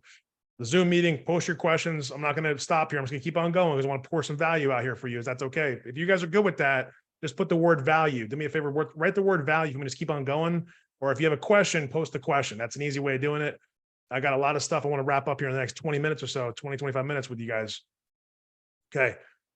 the Zoom meeting, post your questions. I'm not going to stop here. I'm just going to keep on going because I want to pour some value out here for you. Is that's okay? If you guys are good with that, just put the word value. Do me a favor, write the word value. I'm going to just keep on going. Or if you have a question, post the question. That's an easy way of doing it. I got a lot of stuff I want to wrap up here in the next 20 minutes or so, 20, 25 minutes with you guys. Okay.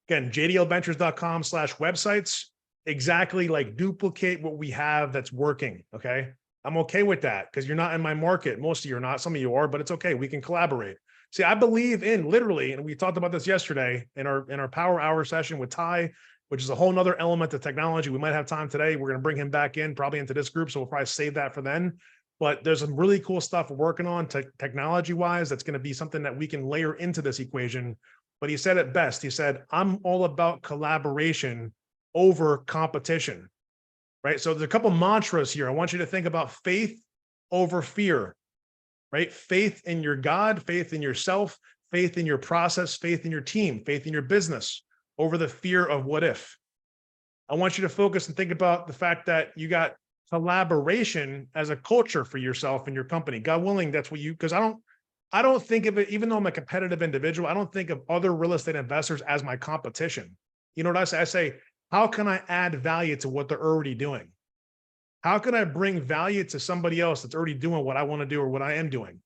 Again, jdlventures.com/websites. Exactly, like duplicate what we have that's working. Okay. I'm okay with that because you're not in my market. Most of you are not. Some of you are, but it's okay. We can collaborate. See, I believe in literally, and we talked about this yesterday in our power hour session with Ty, which is a whole nother element of technology. We might have time today. We're going to bring him back in probably into this group. So we'll probably save that for then. But there's some really cool stuff we're working on technology wise. That's going to be something that we can layer into this equation. But he said it best. He said, I'm all about collaboration over competition. Right. So there's a couple mantras here. I want you to think about faith over fear. right? Faith in your God, faith in yourself, faith in your process, faith in your team, faith in your business over the fear of what if. I want you to focus and think about the fact that you got collaboration as a culture for yourself and your company. God willing, that's what you, because I don't think of it, even though I'm a competitive individual, I don't think of other real estate investors as my competition. You know what I say? I say, how can I add value to what they're already doing? How can I bring value to somebody else that's already doing what I want to do or what I am doing?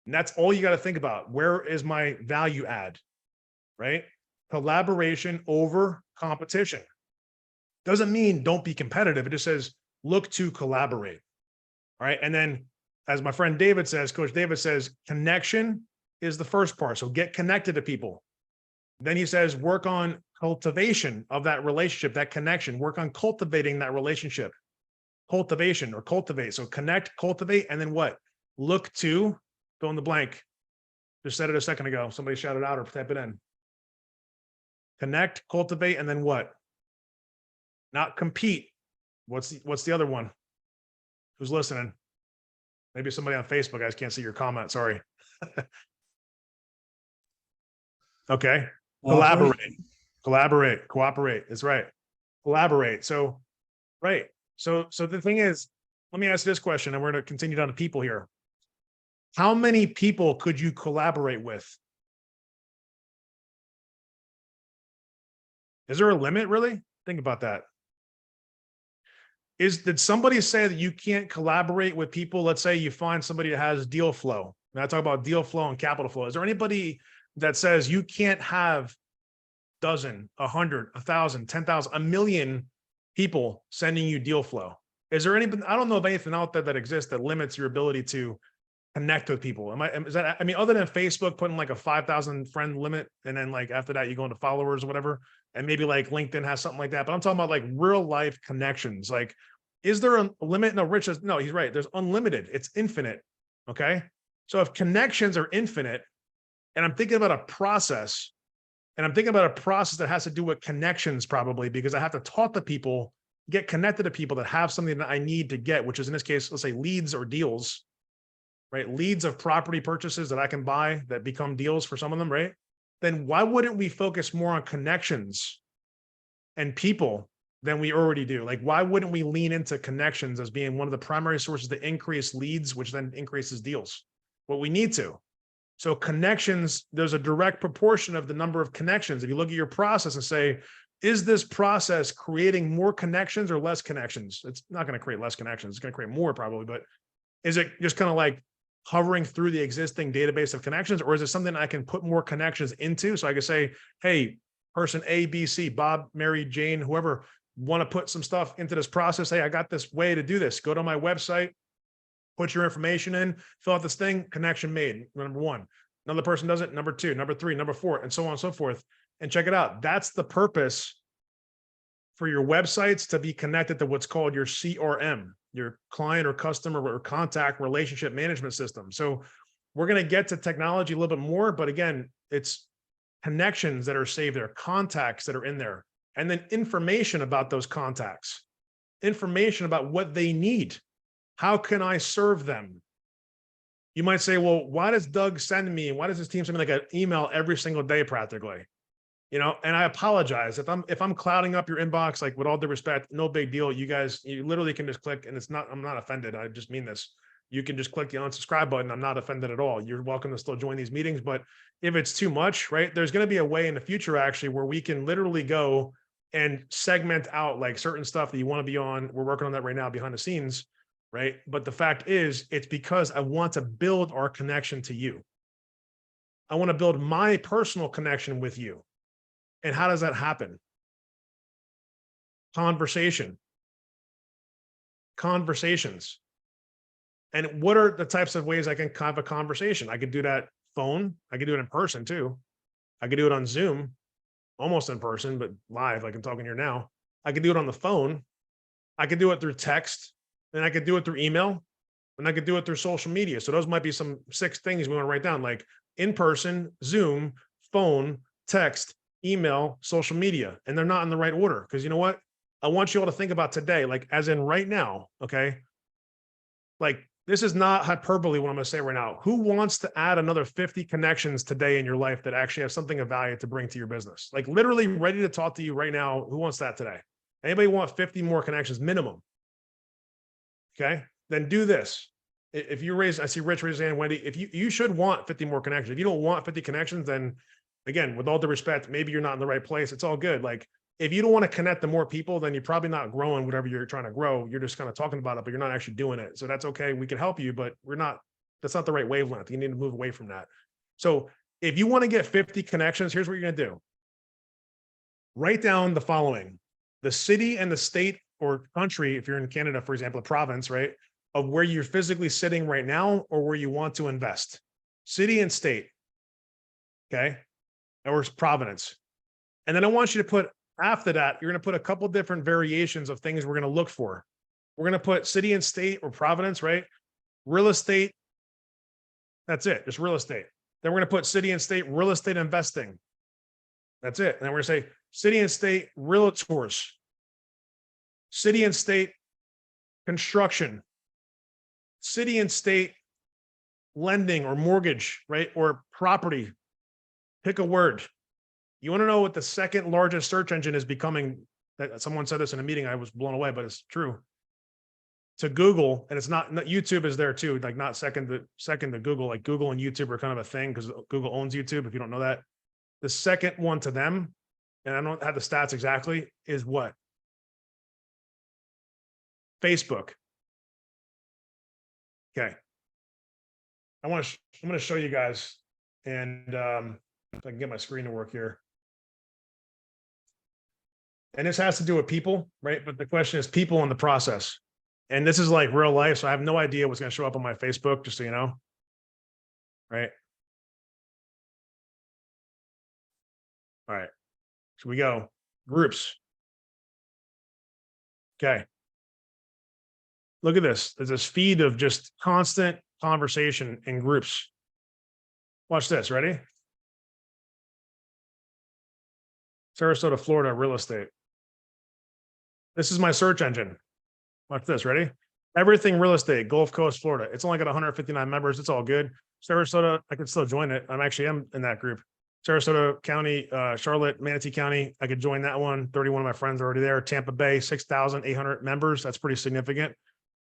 And that's all you got to think about. Where is my value add, right? Collaboration over competition. Doesn't mean don't be competitive. It just says, look to collaborate. All right. And then as my friend David says, Coach David says, connection is the first part. So get connected to people. Then he says, work on cultivation of that relationship, that connection, work on cultivating that relationship, cultivation or cultivate. So connect, cultivate, and then what? Look to fill in the blank. Just said it a second ago. Somebody shout it out or type it in. Connect, cultivate, and then what? Not compete. What's the other one? Who's listening? Maybe somebody on Facebook. I just can't see your comment. Sorry. Okay. Collaborate, cooperate. That's right. Collaborate. So, right. So the thing is, let me ask this question, and we're going to continue down to people here. How many people could you collaborate with? Is there a limit, really? Think about that. Did somebody say that you can't collaborate with people? Let's say you find somebody that has deal flow. And I talk about deal flow and capital flow. Is there anybody that says you can't have dozen, 100, 1,000, 10,000, 1,000,000 people sending you deal flow? Is there anything? I don't know of anything out there that exists that limits your ability to connect with people. I mean, other than Facebook putting like a 5,000 friend limit, and then like after that you go into followers or whatever, and maybe like LinkedIn has something like that. But I'm talking about like real life connections. Like, is there a limit? No, Rich says, no, he's right. There's unlimited. It's infinite. Okay. So if connections are infinite, and I'm thinking about a process, that has to do with connections probably, because I have to talk to people, get connected to people that have something that I need to get, which is in this case, let's say leads or deals, right? Leads of property purchases that I can buy that become deals for some of them, right? Then why wouldn't we focus more on connections and people than we already do? Like, why wouldn't we lean into connections as being one of the primary sources to increase leads, which then increases deals? Well, we need to. So connections, there's a direct proportion of the number of connections. If you look at your process and say, is this process creating more connections or less connections? It's not going to create less connections. It's going to create more probably, but is it just kind of like hovering through the existing database of connections, or is it something I can put more connections into? So I can say, hey, person A, B, C, Bob, Mary, Jane, whoever want to put some stuff into this process. Hey, I got this way to do this. Go to my website, put your information in, fill out this thing, connection made. Number one. Another person does it. Number two, number three, number four, and so on and so forth. And check it out. That's the purpose for your websites to be connected to what's called your CRM, your client or customer or contact relationship management system. So we're going to get to technology a little bit more, but again, it's connections that are saved there, contacts that are in there, and then information about those contacts, information about what they need. How can I serve them? You might say, well, why does Doug send me, why does his team send me like an email every single day practically? You know, and I apologize if I'm clouding up your inbox, like with all due respect, no big deal. You guys, you literally can just click, and I'm not offended. I just mean this. You can just click the unsubscribe button. I'm not offended at all. You're welcome to still join these meetings, but if it's too much, right, there's going to be a way in the future actually where we can literally go and segment out like certain stuff that you want to be on. We're working on that right now behind the scenes, right? But the fact is, it's because I want to build our connection to you. I want to build my personal connection with you. And how does that happen? Conversations. And what are the types of ways I can have a conversation? I could do that phone. I could do it in person too. I could do it on Zoom, almost in person, but live, like I'm talking here now. I could do it on the phone. I could do it through text, and I could do it through email, and I could do it through social media. So those might be some 6 things we want to write down, like in person, Zoom, phone, text, email, social media, and they're not in the right order. Because you know what? I want you all to think about today, like as in right now, okay? Like this is not hyperbole what I'm going to say right now. Who wants to add another 50 connections today in your life that actually have something of value to bring to your business? Like literally ready to talk to you right now. Who wants that today? Anybody want 50 more connections minimum? Okay, then do this. If you raise, I see Rich raise his hand, Wendy, if you should want 50 more connections. If you don't want 50 connections, then again, with all due respect, maybe you're not in the right place. It's all good. Like if you don't want to connect to more people, then you're probably not growing whatever you're trying to grow. You're just kind of talking about it, but you're not actually doing it. So that's okay. We can help you, but that's not the right wavelength. You need to move away from that. So if you want to get 50 connections, here's what you're going to do. Write down the following: the city and the state or country, if you're in Canada, for example, a province, right, of where you're physically sitting right now or where you want to invest. City and state, okay, or province. And then I want you to put, after that, you're going to put a couple different variations of things we're going to look for. We're going to put city and state or province, right? Real estate. That's it, just real estate. Then we're going to put city and state real estate investing. That's it. And then we're going to say city and state realtors, city and state construction, city and state lending or mortgage, right? Or property. Pick a word. You want to know what the second largest search engine is becoming? That someone said this in a meeting. I was blown away, but it's true. To Google, and it's not YouTube is there too. Like not second to Google. Like Google and YouTube are kind of a thing because Google owns YouTube. If you don't know that, the second one to them, and I don't have the stats exactly, is what? Facebook. Okay. I'm going to show you guys, and if I can get my screen to work here. And this has to do with people, right? But the question is people in the process. And this is like real life. So I have no idea what's going to show up on my Facebook, just so you know. Right. All right. So we go. Groups. Okay. Look at this. There's this feed of just constant conversation in groups. Watch this. Ready? Sarasota, Florida, real estate. This is my search engine. Watch this. Ready? Everything real estate, Gulf Coast, Florida. It's only got 159 members. It's all good. Sarasota, I can still join it. I'm in that group. Sarasota County, Charlotte, Manatee County. I could join that one. 31 of my friends are already there. Tampa Bay, 6,800 members. That's pretty significant,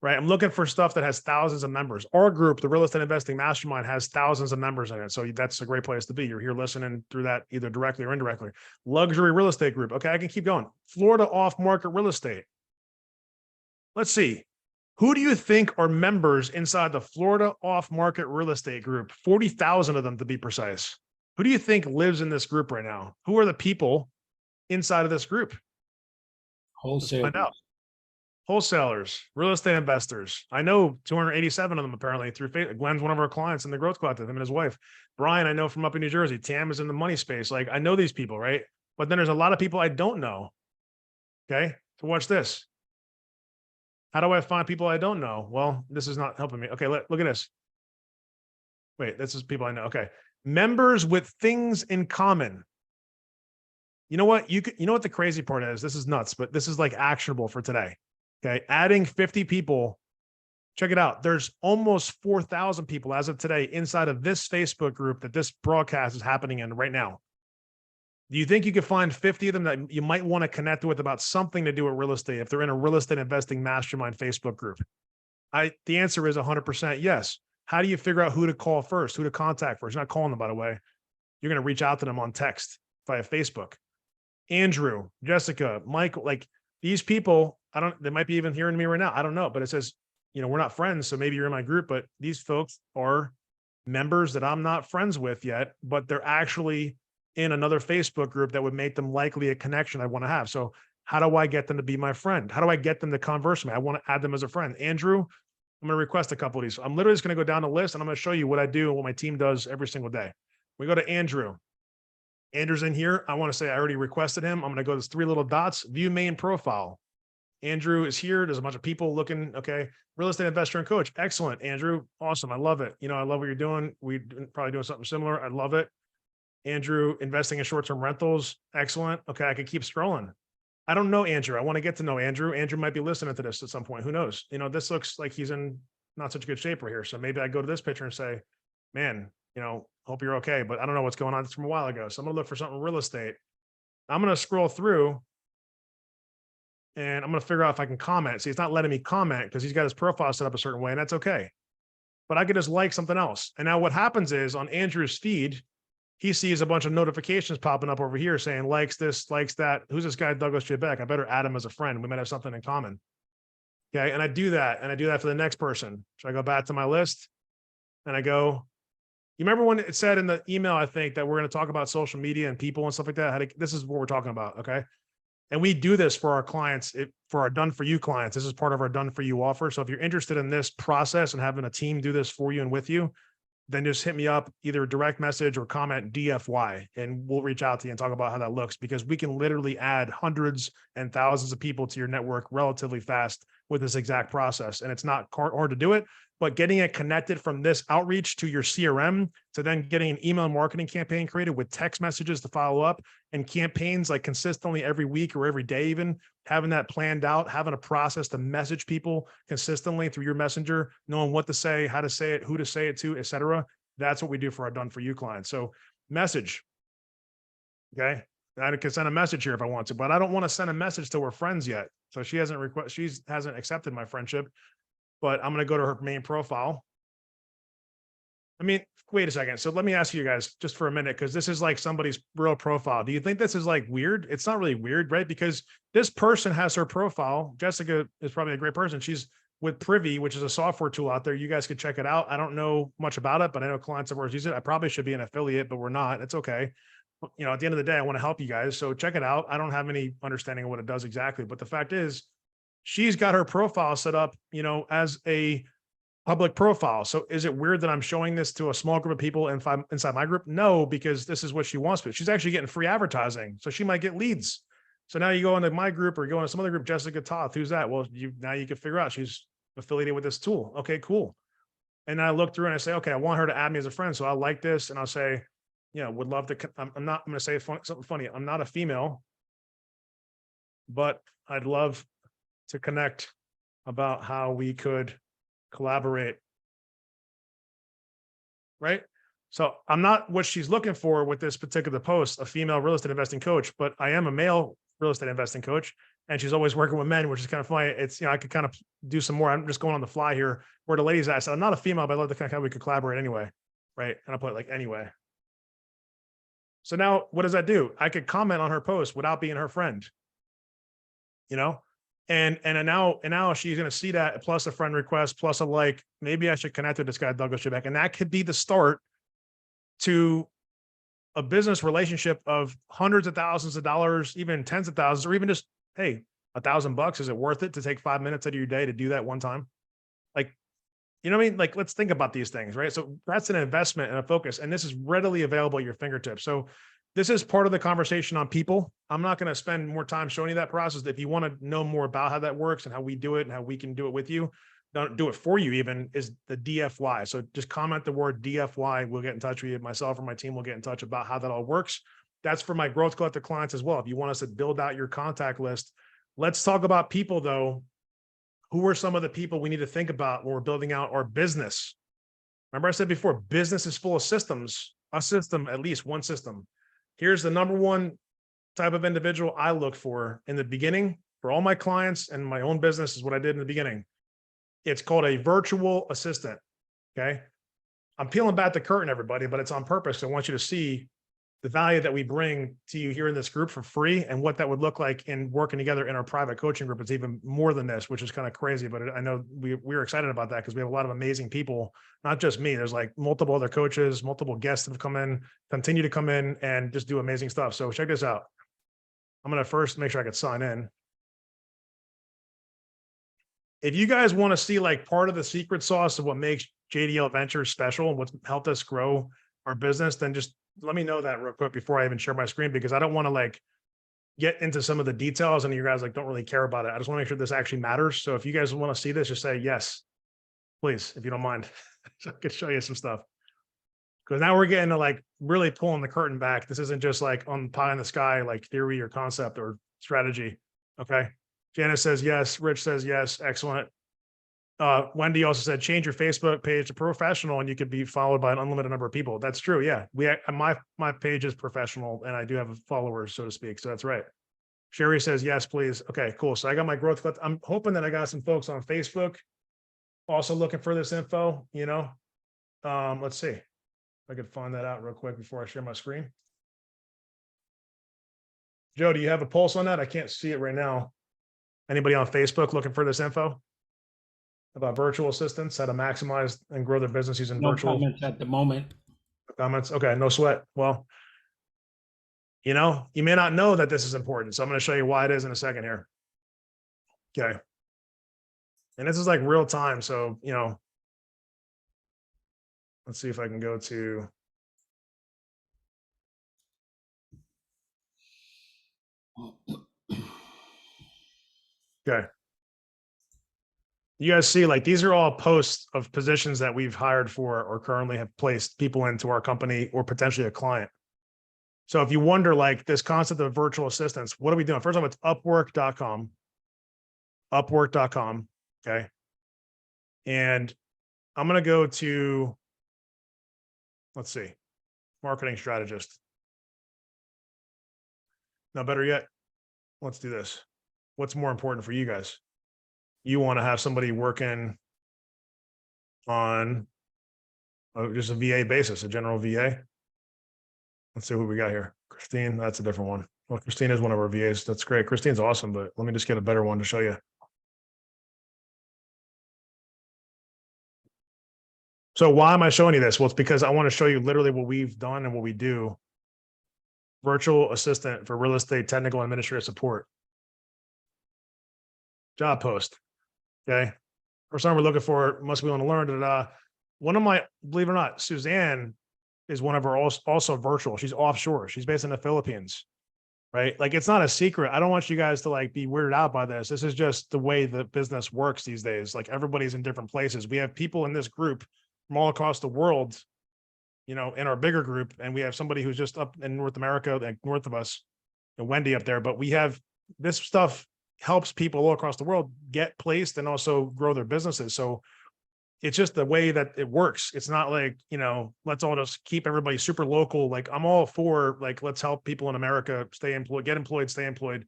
right? I'm looking for stuff that has thousands of members. Our group, the Real Estate Investing Mastermind, has thousands of members in it. So that's a great place to be. You're here listening through that either directly or indirectly. Luxury real estate group. Okay, I can keep going. Florida off-market real estate. Let's see. Who do you think are members inside the Florida off-market real estate group? 40,000 of them to be precise. Who do you think lives in this group right now? Who are the people inside of this group? Wholesale. Find out. Wholesalers, real estate investors. I know 287 of them apparently through Facebook. Glenn's one of our clients in the Growth Collective, him and his wife. Brian, I know from up in New Jersey. Tam is in the money space. Like I know these people, right? But then there's a lot of people I don't know. Okay, so watch this. How do I find people I don't know? Well, this is not helping me. Okay, look at this. Wait, this is people I know. Okay. Members with things in common. You know what? You know what the crazy part is? This is nuts, but this is like actionable for today. Okay. Adding 50 people. Check it out. There's almost 4,000 people as of today inside of this Facebook group that this broadcast is happening in right now. Do you think you could find 50 of them that you might want to connect with about something to do with real estate if they're in a real estate investing mastermind Facebook group? The answer is 100% yes. How do you figure out who to call first, who to contact first? You're not calling them, by the way. You're going to reach out to them on text via Facebook. Andrew, Jessica, Michael, like these people, they might be even hearing me right now. I don't know, but it says, we're not friends. So maybe you're in my group, but these folks are members that I'm not friends with yet, but they're actually in another Facebook group that would make them likely a connection I want to have. So how do I get them to be my friend? How do I get them to converse with me? I want to add them as a friend. Andrew, I'm going to request a couple of these. I'm literally just going to go down the list and I'm going to show you what I do and what my team does every single day. We go to Andrew. Andrew's in here. I want to say I already requested him. I'm going to go to those three little dots, view main profile. Andrew is here. There's a bunch of people looking. Okay. Real estate investor and coach. Excellent. Andrew. Awesome. I love it. I love what you're doing. We're probably doing something similar. I love it. Andrew, investing in short-term rentals. Excellent. Okay. I can keep scrolling. I don't know Andrew. I want to get to know Andrew. Andrew might be listening to this at some point. Who knows? This looks like he's in not such a good shape right here. So maybe I go to this picture and say, man, hope you're okay, but I don't know what's going on. It's from a while ago. So I'm going to look for something real estate. I'm going to scroll through and I'm going to figure out if I can comment. See, it's not letting me comment because he's got his profile set up a certain way, and that's okay. But I could just like something else. And now what happens is on Andrew's feed, he sees a bunch of notifications popping up over here saying likes this, likes that. Who's this guy, Douglas J. Beck? I better add him as a friend. We might have something in common. Okay. And I do that. And I do that for the next person. So I go back to my list and I go, you remember when it said in the email, I think, that we're going to talk about social media and people and stuff like that? This is what we're talking about. Okay. And we do this for our clients, for our done for you clients. This is part of our done for you offer. So if you're interested in this process and having a team do this for you and with you, then just hit me up, either direct message or comment DFY, and we'll reach out to you and talk about how that looks, because we can literally add hundreds and thousands of people to your network relatively fast with this exact process. And it's not hard to do it, but getting it connected from this outreach to your CRM to then getting an email marketing campaign created with text messages to follow up and campaigns like consistently every week or every day, even having that planned out, having a process to message people consistently through your messenger, knowing what to say, how to say it, who to say it to, et cetera. That's what we do for our done for you clients. So message. Okay. I can send a message here if I want to, but I don't want to send a message till we're friends yet. So she hasn't accepted my friendship, but I'm going to go to her main profile. I mean, wait a second. So let me ask you guys just for a minute, because this is like somebody's real profile. Do you think this is like weird? It's not really weird, right? Because this person has her profile. Jessica is probably a great person. She's with Privy, which is a software tool out there. You guys could check it out. I don't know much about it, but I know clients of ours use it. I probably should be an affiliate, but we're not. It's okay. At the end of the day, I want to help you guys. So check it out. I don't have any understanding of what it does exactly, but the fact is, she's got her profile set up, as a public profile. So is it weird that I'm showing this to a small group of people inside my group? No, because this is what she wants. But she's actually getting free advertising. So she might get leads. So now you go into my group or go into some other group, Jessica Toth, who's that? Well, now you can figure out she's affiliated with this tool. Okay, cool. And I look through and I say, okay, I want her to add me as a friend. So I like this. And I'll say, would love to, I'm going to say something funny. I'm not a female, but I'd love to connect about how we could collaborate. Right? So I'm not what she's looking for with this particular post, a female real estate investing coach, but I am a male real estate investing coach. And she's always working with men, which is kind of funny. It's, I could kind of do some more. I'm just going on the fly here. Where the ladies, I said, I'm not a female, but I love the kind of how we could collaborate anyway. Right? And I put like anyway. So now what does that do? I could comment on her post without being her friend. And now she's going to see that plus a friend request, plus a like. Maybe I should connect with this guy, Douglas Beck. And that could be the start to a business relationship of hundreds of thousands of dollars, even tens of thousands, or even just, hey, $1,000. Is it worth it to take 5 minutes out of your day to do that one time? Like, you know what I mean? Like, let's think about these things, right? So that's an investment and a focus, and this is readily available at your fingertips. So this is part of the conversation on people. I'm not going to spend more time showing you that process. If you want to know more about how that works and how we do it and how we can do it with you, don't do it for you even, is the DFY. So just comment the word DFY. We'll get in touch with you. Myself or my team will get in touch about how that all works. That's for my Growth Collective clients as well. If you want us to build out your contact list, let's talk about people though. Who are some of the people we need to think about when we're building out our business? Remember I said before, business is full of systems, a system, at least one system. Here's the number one type of individual I look for in the beginning for all my clients and my own business is what I did in the beginning. It's called a virtual assistant. Okay. I'm peeling back the curtain, everybody, but it's on purpose. I want you to see the value that we bring to you here in this group for free and what that would look like in working together in our private coaching group. It's even more than this, which is kind of crazy, but I know we're excited about that because we have a lot of amazing people, not just me. There's like multiple other coaches, multiple guests that have come in, continue to come in and just do amazing stuff. So check this out. I'm going to first make sure I can sign in. If you guys want to see like part of the secret sauce of what makes JDL Ventures special and what's helped us grow our business, then just let me know that real quick before I even share my screen, because I don't want to like get into some of the details and you guys like don't really care about it. I just want to make sure this actually matters. So if you guys want to see this, just say yes, please, if you don't mind. So I could show you some stuff. Because now we're getting to like really pulling the curtain back. This isn't just like on pie in the sky, like theory or concept or strategy. Okay. Janice says yes. Rich says yes. Excellent. Wendy also said, change your Facebook page to professional and you could be followed by an unlimited number of people. That's true. Yeah. My page is professional and I do have followers, so to speak. So that's right. Sherry says, yes, please. Okay, cool. So I got my growth. I'm hoping that I got some folks on Facebook also looking for this info, let's see if I could find that out real quick before I share my screen. Joe, do you have a pulse on that? I can't see it right now. Anybody on Facebook looking for this info about virtual assistants, how to maximize and grow their business using No virtual comments at the moment. comments? Okay, no sweat. Well, you may not know that this is important. So I'm going to show you why it is in a second here. Okay. And this is like real time. So, let's see if I can go to. Okay. You guys see, like, these are all posts of positions that we've hired for or currently have placed people into our company or potentially a client. So if you wonder, like, this concept of virtual assistants, what are we doing? First of all, it's upwork.com. Upwork.com. Okay. And I'm going to go to, let's see, marketing strategist. Now, better yet, let's do this. What's more important for you guys? You want to have somebody working on just a VA basis, a general VA. Let's see what we got here. Christine, that's a different one. Well, Christine is one of our VAs. That's great. Christine's awesome, but let me just get a better one to show you. So why am I showing you this? Well, it's because I want to show you literally what we've done and what we do. Virtual assistant for real estate technical and administrative support. Job post. Okay. First time we're looking for, must we want to learn that one of my, believe it or not, Suzanne is one of our also virtual. She's offshore. She's based in the Philippines, right? Like, it's not a secret. I don't want you guys to like be weirded out by this. This is just the way the business works these days. Like, everybody's in different places. We have people in this group from all across the world, in our bigger group. And we have somebody who's just up in North America, like north of us, and Wendy up there. But we have this stuff helps people all across the world get placed and also grow their businesses. So it's just the way that it works. It's not like, let's all just keep everybody super local. Like, I'm all for, like, let's help people in America stay employed, get employed, stay employed.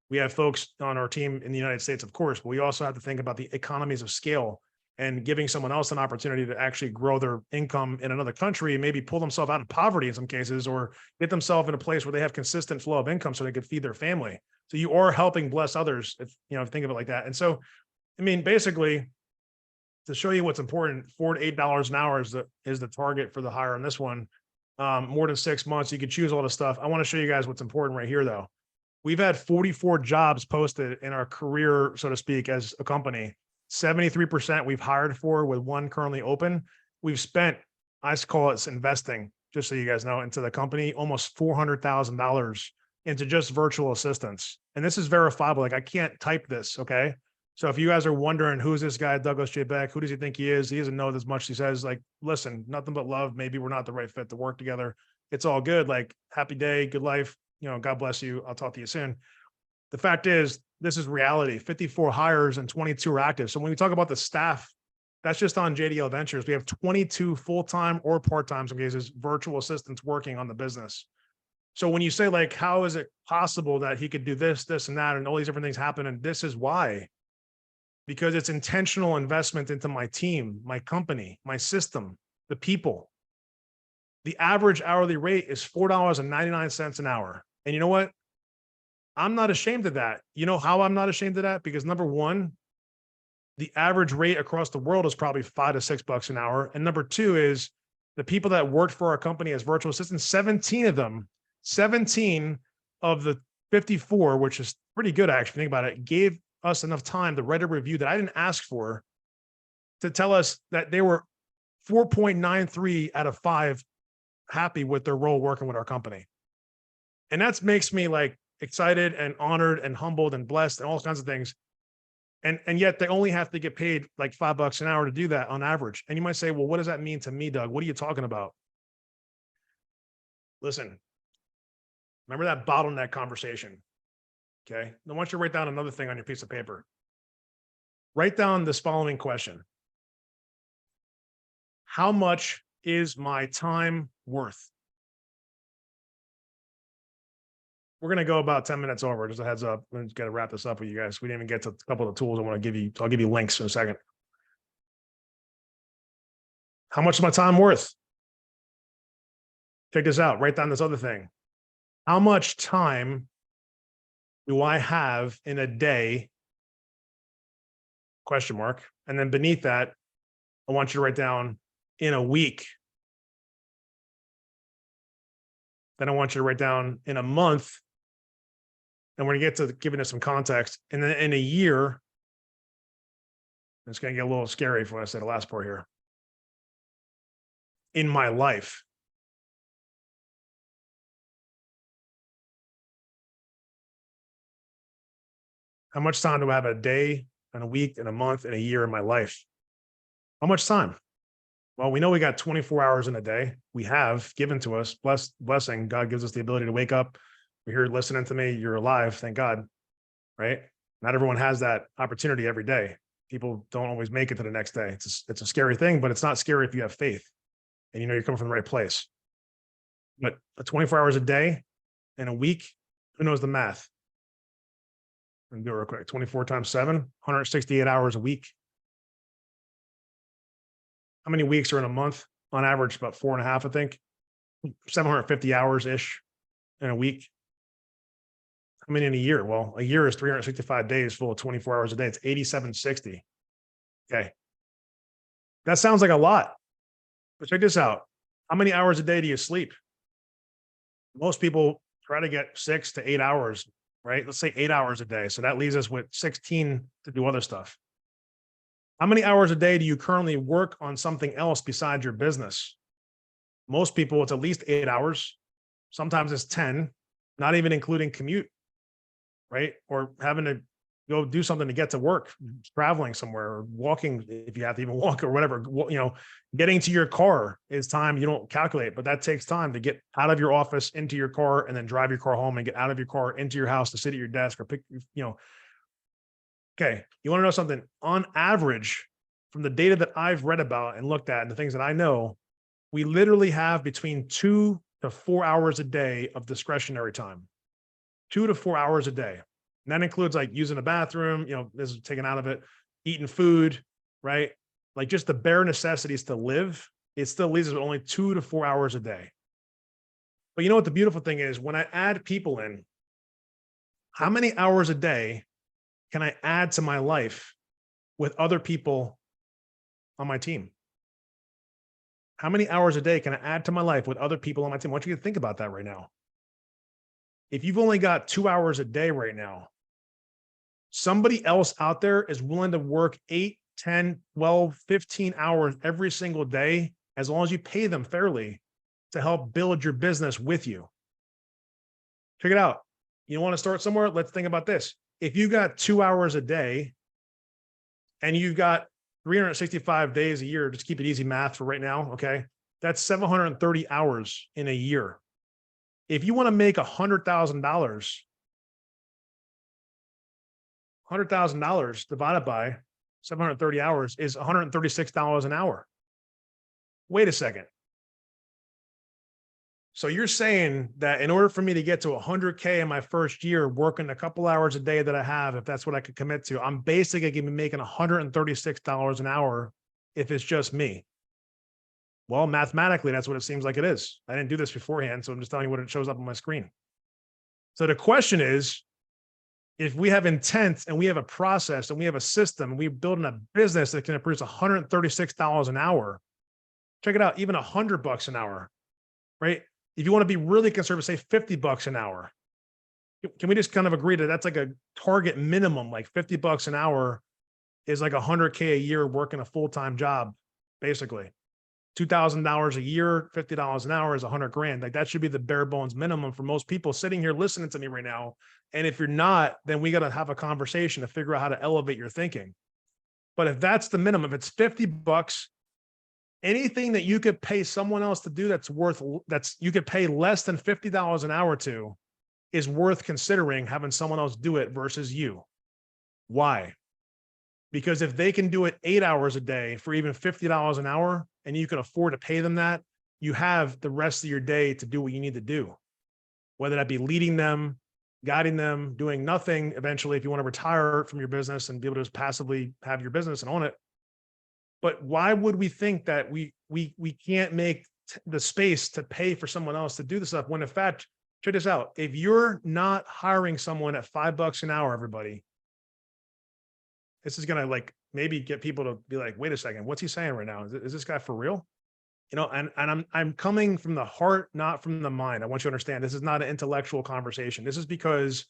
We have folks on our team in the United States, of course, but we also have to think about the economies of scale and giving someone else an opportunity to actually grow their income in another country and maybe pull themselves out of poverty in some cases, or get themselves in a place where they have consistent flow of income so they could feed their family. So you are helping bless others, if think of it like that. And so, basically, to show you what's important, $4 to $8 an hour is the target for the hire on this one. More than 6 months, you could choose all the stuff. I want to show you guys what's important right here, though. We've had 44 jobs posted in our career, so to speak, as a company. 73% we've hired for, with one currently open. We've spent, I call it investing, just so you guys know, into the company, almost $400,000 into just virtual assistants. And this is verifiable. Like, I can't type this. Okay. So if you guys are wondering, who's this guy, Douglas J. Beck, who does he think he is? He doesn't know as much as he says. Like, listen, nothing but love. Maybe we're not the right fit to work together. It's all good. Like, happy day, good life. God bless you. I'll talk to you soon. The fact is, this is reality. 54 hires and 22 are active. So when we talk about the staff, that's just on JDL Ventures. We have 22 full-time or part-time, some cases, virtual assistants working on the business. So when you say, like, how is it possible that he could do this, this, and that, and all these different things happen? And this is why. Because it's intentional investment into my team, my company, my system, the people. The average hourly rate is $4.99 an hour. And you know what? I'm not ashamed of that. You know how I'm not ashamed of that? Because number one, the average rate across the world is probably $5 to $6 an hour. And number two is the people that worked for our company as virtual assistants, 17 of them, 17 of the 54, which is pretty good, actually, think about it, gave us enough time to write a review that I didn't ask for, to tell us that they were 4.93 out of 5 happy with their role working with our company. And that makes me like excited and honored and humbled and blessed and all kinds of things. And yet they only have to get paid like $5 an hour to do that on average. And you might say, well, what does that mean to me, Doug? What are you talking about? Listen, remember that bottleneck conversation. Okay. Now, I want you to write down another thing on your piece of paper. Write down this following question. How much is my time worth? We're going to go about 10 minutes over. Just a heads up. I'm just going to wrap this up with you guys. We didn't even get to a couple of the tools I want to give you. So I'll give you links in a second. How much is my time worth? Check this out. Write down this other thing. How much time do I have in a day? Question mark. And then beneath that, I want you to write down in a week. Then I want you to write down in a month. And we're going to get to giving us some context. And then in a year, it's going to get a little scary for when I say the last part here. In my life. How much time do I have a day and a week and a month and a year in my life? How much time? Well, we know we got 24 hours in a day. We have given to us, blessing. God gives us the ability to wake up. You're here listening to me. You're alive. Thank God. Right? Not everyone has that opportunity every day. People don't always make it to the next day. It's a scary thing, but it's not scary if you have faith and you know you're coming from the right place. But 24 hours a day and a week, who knows the math? And do it real quick. 24 times 7, 168 hours a week. How many weeks are in a month? On average, about 4.5, I think. 750 hours-ish in a week. How many in a year? Well, a year is 365 days full of 24 hours a day. It's 8760. Okay. That sounds like a lot. But check this out. How many hours a day do you sleep? Most people try to get 6 to 8 hours, right? Let's say 8 hours a day. So that leaves us with 16 to do other stuff. How many hours a day do you currently work on something else besides your business? Most people, it's at least 8 hours. Sometimes it's 10, not even including commute, right? Or having to go do something to get to work, traveling somewhere, or walking, if you have to even walk or whatever. You know, getting to your car is time you don't calculate, but that takes time to get out of your office into your car and then drive your car home and get out of your car into your house to sit at your desk or pick, you know. Okay, you want to know something? On average, from the data that I've read about and looked at and the things that I know, we literally have between 2 to 4 hours a day of discretionary time. 2 to 4 hours a day. And that includes like using a bathroom, you know, this is taken out of it, eating food, right? Like just the bare necessities to live. It still leaves us with only 2 to 4 hours a day. But you know what the beautiful thing is? When I add people in, how many hours a day can I add to my life with other people on my team? How many hours a day can I add to my life with other people on my team? I want you to think about that right now. If you've only got 2 hours a day right now, somebody else out there is willing to work 8, 10, 12, 15 hours every single day, as long as you pay them fairly to help build your business with you. Check it out. You want to start somewhere? Let's think about this. If you got 2 hours a day and you've got 365 days a year, just keep it easy math for right now. Okay. That's 730 hours in a year. If you want to make $100,000 divided by 730 hours is $136 an hour. Wait a second. So you're saying that in order for me to get to 100K in my first year, working a couple hours a day that I have, if that's what I could commit to, I'm basically going to be making $136 an hour if it's just me. Well, mathematically, that's what it seems like it is. I didn't do this beforehand, so I'm just telling you what it shows up on my screen. So the question is, if we have intent and we have a process and we have a system and we're building a business that can produce $136 an hour, check it out, even $100 an hour, right? If you want to be really conservative, say $50 an hour. Can we just kind of agree that that's like a target minimum, like $50 an hour is like $100K a year working a full-time job, basically. $2,000 a year, $50 an hour is $100,000. Like that should be the bare bones minimum for most people sitting here listening to me right now. And if you're not, then we got to have a conversation to figure out how to elevate your thinking. But if that's the minimum, if it's $50, anything that you could pay someone else to do you could pay less than $50 an hour to is worth considering having someone else do it versus you. Why? Because if they can do it 8 hours a day for even $50 an hour, and you can afford to pay them that, you have the rest of your day to do what you need to do, whether that be leading them, guiding them, doing nothing eventually, if you want to retire from your business and be able to just passively have your business and own it. But why would we think that we can't make the space to pay for someone else to do the stuff when in fact, check this out. If you're not hiring someone at $5 an hour, everybody, this is going to like maybe get people to be like, wait a second, what's he saying right now? Is this guy for real? You know, and I'm coming from the heart, not from the mind. I want you to understand this is not an intellectual conversation. This is because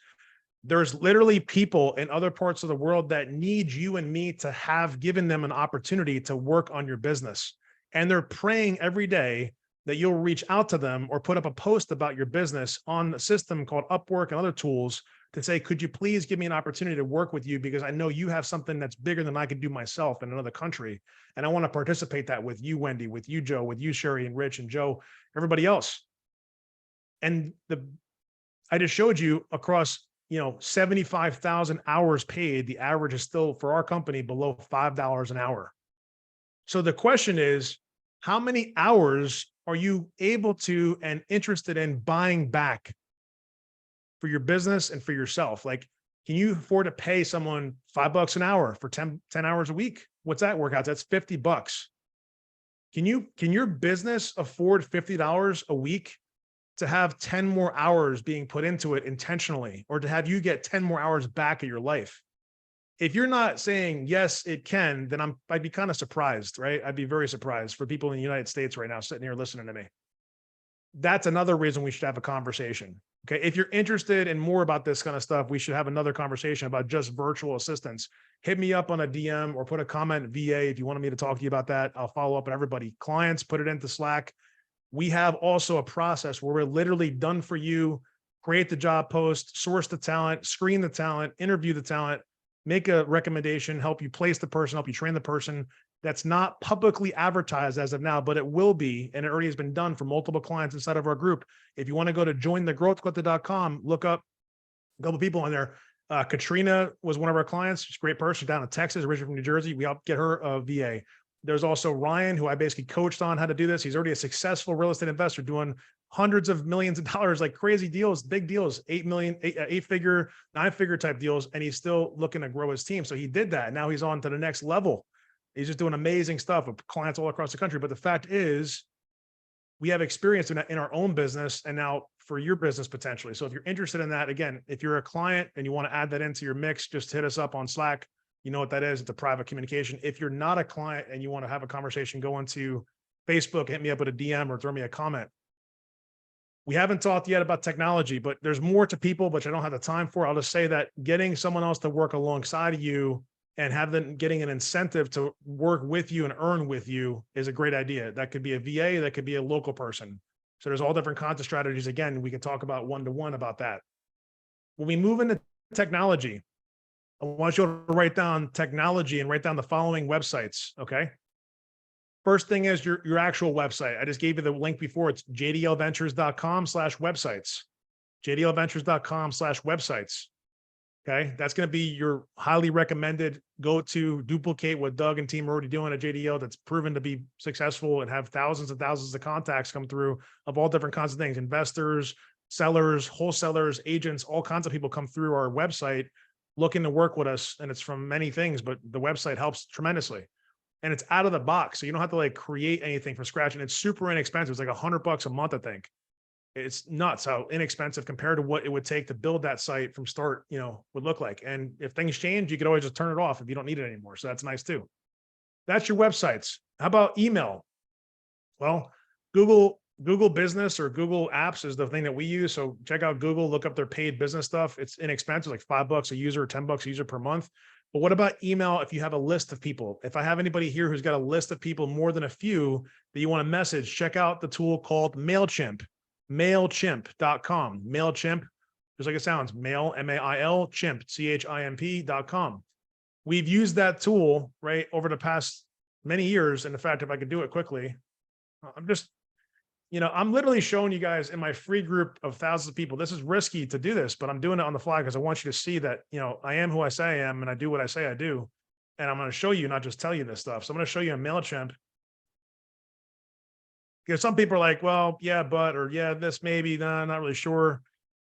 there's literally people in other parts of the world that need you and me to have given them an opportunity to work on your business. And they're praying every day that you'll reach out to them or put up a post about your business on a system called Upwork and other tools to say, could you please give me an opportunity to work with you? Because I know you have something that's bigger than I could do myself in another country. And I want to participate that with you, Wendy, with you, Joe, with you, Sherry and Rich and Joe, everybody else. And I just showed you across, 75,000 hours paid, the average is still for our company below $5 an hour. So the question is, how many hours are you able to and interested in buying back for your business and for yourself? Like, can you afford to pay someone $5 an hour for 10 hours a week? What's that work out? That's $50. Can your business afford $50 a week to have 10 more hours being put into it intentionally, or to have you get 10 more hours back of your life? If you're not saying, yes, it can, then I'd be kind of surprised, right? I'd be very surprised for people in the United States right now sitting here listening to me. That's another reason we should have a conversation. Okay. If you're interested in more about this kind of stuff, we should have another conversation about just virtual assistants. Hit me up on a DM or put a comment VA if you wanted me to talk to you about that. I'll follow up with everybody. Clients, put it into Slack. We have also a process where we're literally done for you, create the job post, source the talent, screen the talent, interview the talent, make a recommendation, help you place the person, help you train the person. That's not publicly advertised as of now, but it will be. And it already has been done for multiple clients inside of our group. If you want to go to jointhegrowthcollective.com, look up a couple of people on there. Katrina was one of our clients. She's a great person down in Texas, originally from New Jersey. We helped get her a VA. There's also Ryan, who I basically coached on how to do this. He's already a successful real estate investor doing hundreds of millions of dollars, like crazy deals, big deals, 8 million, 8-figure, 9-figure type deals. And he's still looking to grow his team. So he did that. Now he's on to the next level. He's just doing amazing stuff with clients all across the country. But the fact is, we have experience in our own business and now for your business potentially. So if you're interested in that, again, if you're a client and you want to add that into your mix, just hit us up on Slack. You know what that is. It's a private communication. If you're not a client and you want to have a conversation, go into Facebook, hit me up with a DM or throw me a comment. We haven't talked yet about technology, but there's more to people, which I don't have the time for. I'll just say that getting someone else to work alongside of you and have them getting an incentive to work with you and earn with you is a great idea. That could be a VA, that could be a local person. So there's all different kinds of strategies. Again, we can talk about one-to-one about that. When we move into technology, I want you to write down technology and write down the following websites. Okay. First thing is your actual website. I just gave you the link before. It's jdlventures.com/websites, jdlventures.com/websites. Okay. That's going to be your highly recommended go to duplicate what Doug and team are already doing at JDL. That's proven to be successful and have thousands and thousands of contacts come through of all different kinds of things, investors, sellers, wholesalers, agents, all kinds of people come through our website looking to work with us. And it's from many things, but the website helps tremendously. And it's out of the box. So you don't have to like create anything from scratch. And it's super inexpensive. It's like $100 a month, I think. It's nuts how inexpensive compared to what it would take to build that site from start, would look like. And if things change, you could always just turn it off if you don't need it anymore. So that's nice too. That's your websites. How about email? Well, Google Business or Google Apps is the thing that we use. So check out Google, look up their paid business stuff. It's inexpensive, like $5 a user or $10 a user per month. But what about email if you have a list of people? If I have anybody here who's got a list of people, more than a few that you want to message, check out the tool called MailChimp, mailchimp.com. MailChimp, just like it sounds, mail, M-A-I-L, chimp, CHIMP.com. We've used that tool, right, over the past many years. And in fact, if I could do it quickly, I'm literally showing you guys in my free group of thousands of people. This is risky to do this, but I'm doing it on the fly because I want you to see that, I am who I say I am and I do what I say I do. And I'm going to show you, not just tell you this stuff. So I'm going to show you a MailChimp. Because some people are like, well, yeah, but, or yeah, this maybe, nah, not really sure.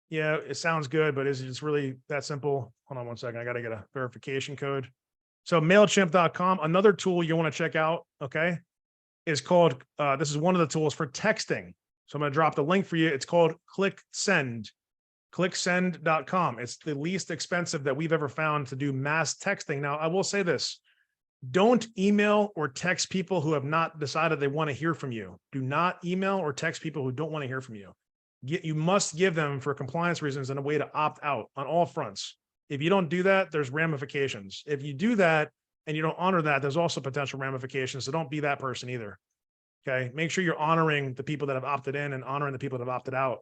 Yeah, it sounds good, but is it just really that simple? Hold on one second. I got to get a verification code. So MailChimp.com, another tool you want to check out, okay, is called, this is one of the tools for texting. So I'm going to drop the link for you. It's called ClickSend, clicksend.com. It's the least expensive that we've ever found to do mass texting. Now, I will say this. Don't email or text people who have not decided they want to hear from you. Do not email or text people who don't want to hear from you. You must give them, for compliance reasons, and a way to opt out on all fronts. If you don't do that, there's ramifications. If you do that and you don't honor that, there's also potential ramifications. So don't be that person either. Okay. Make sure you're honoring the people that have opted in and honoring the people that have opted out.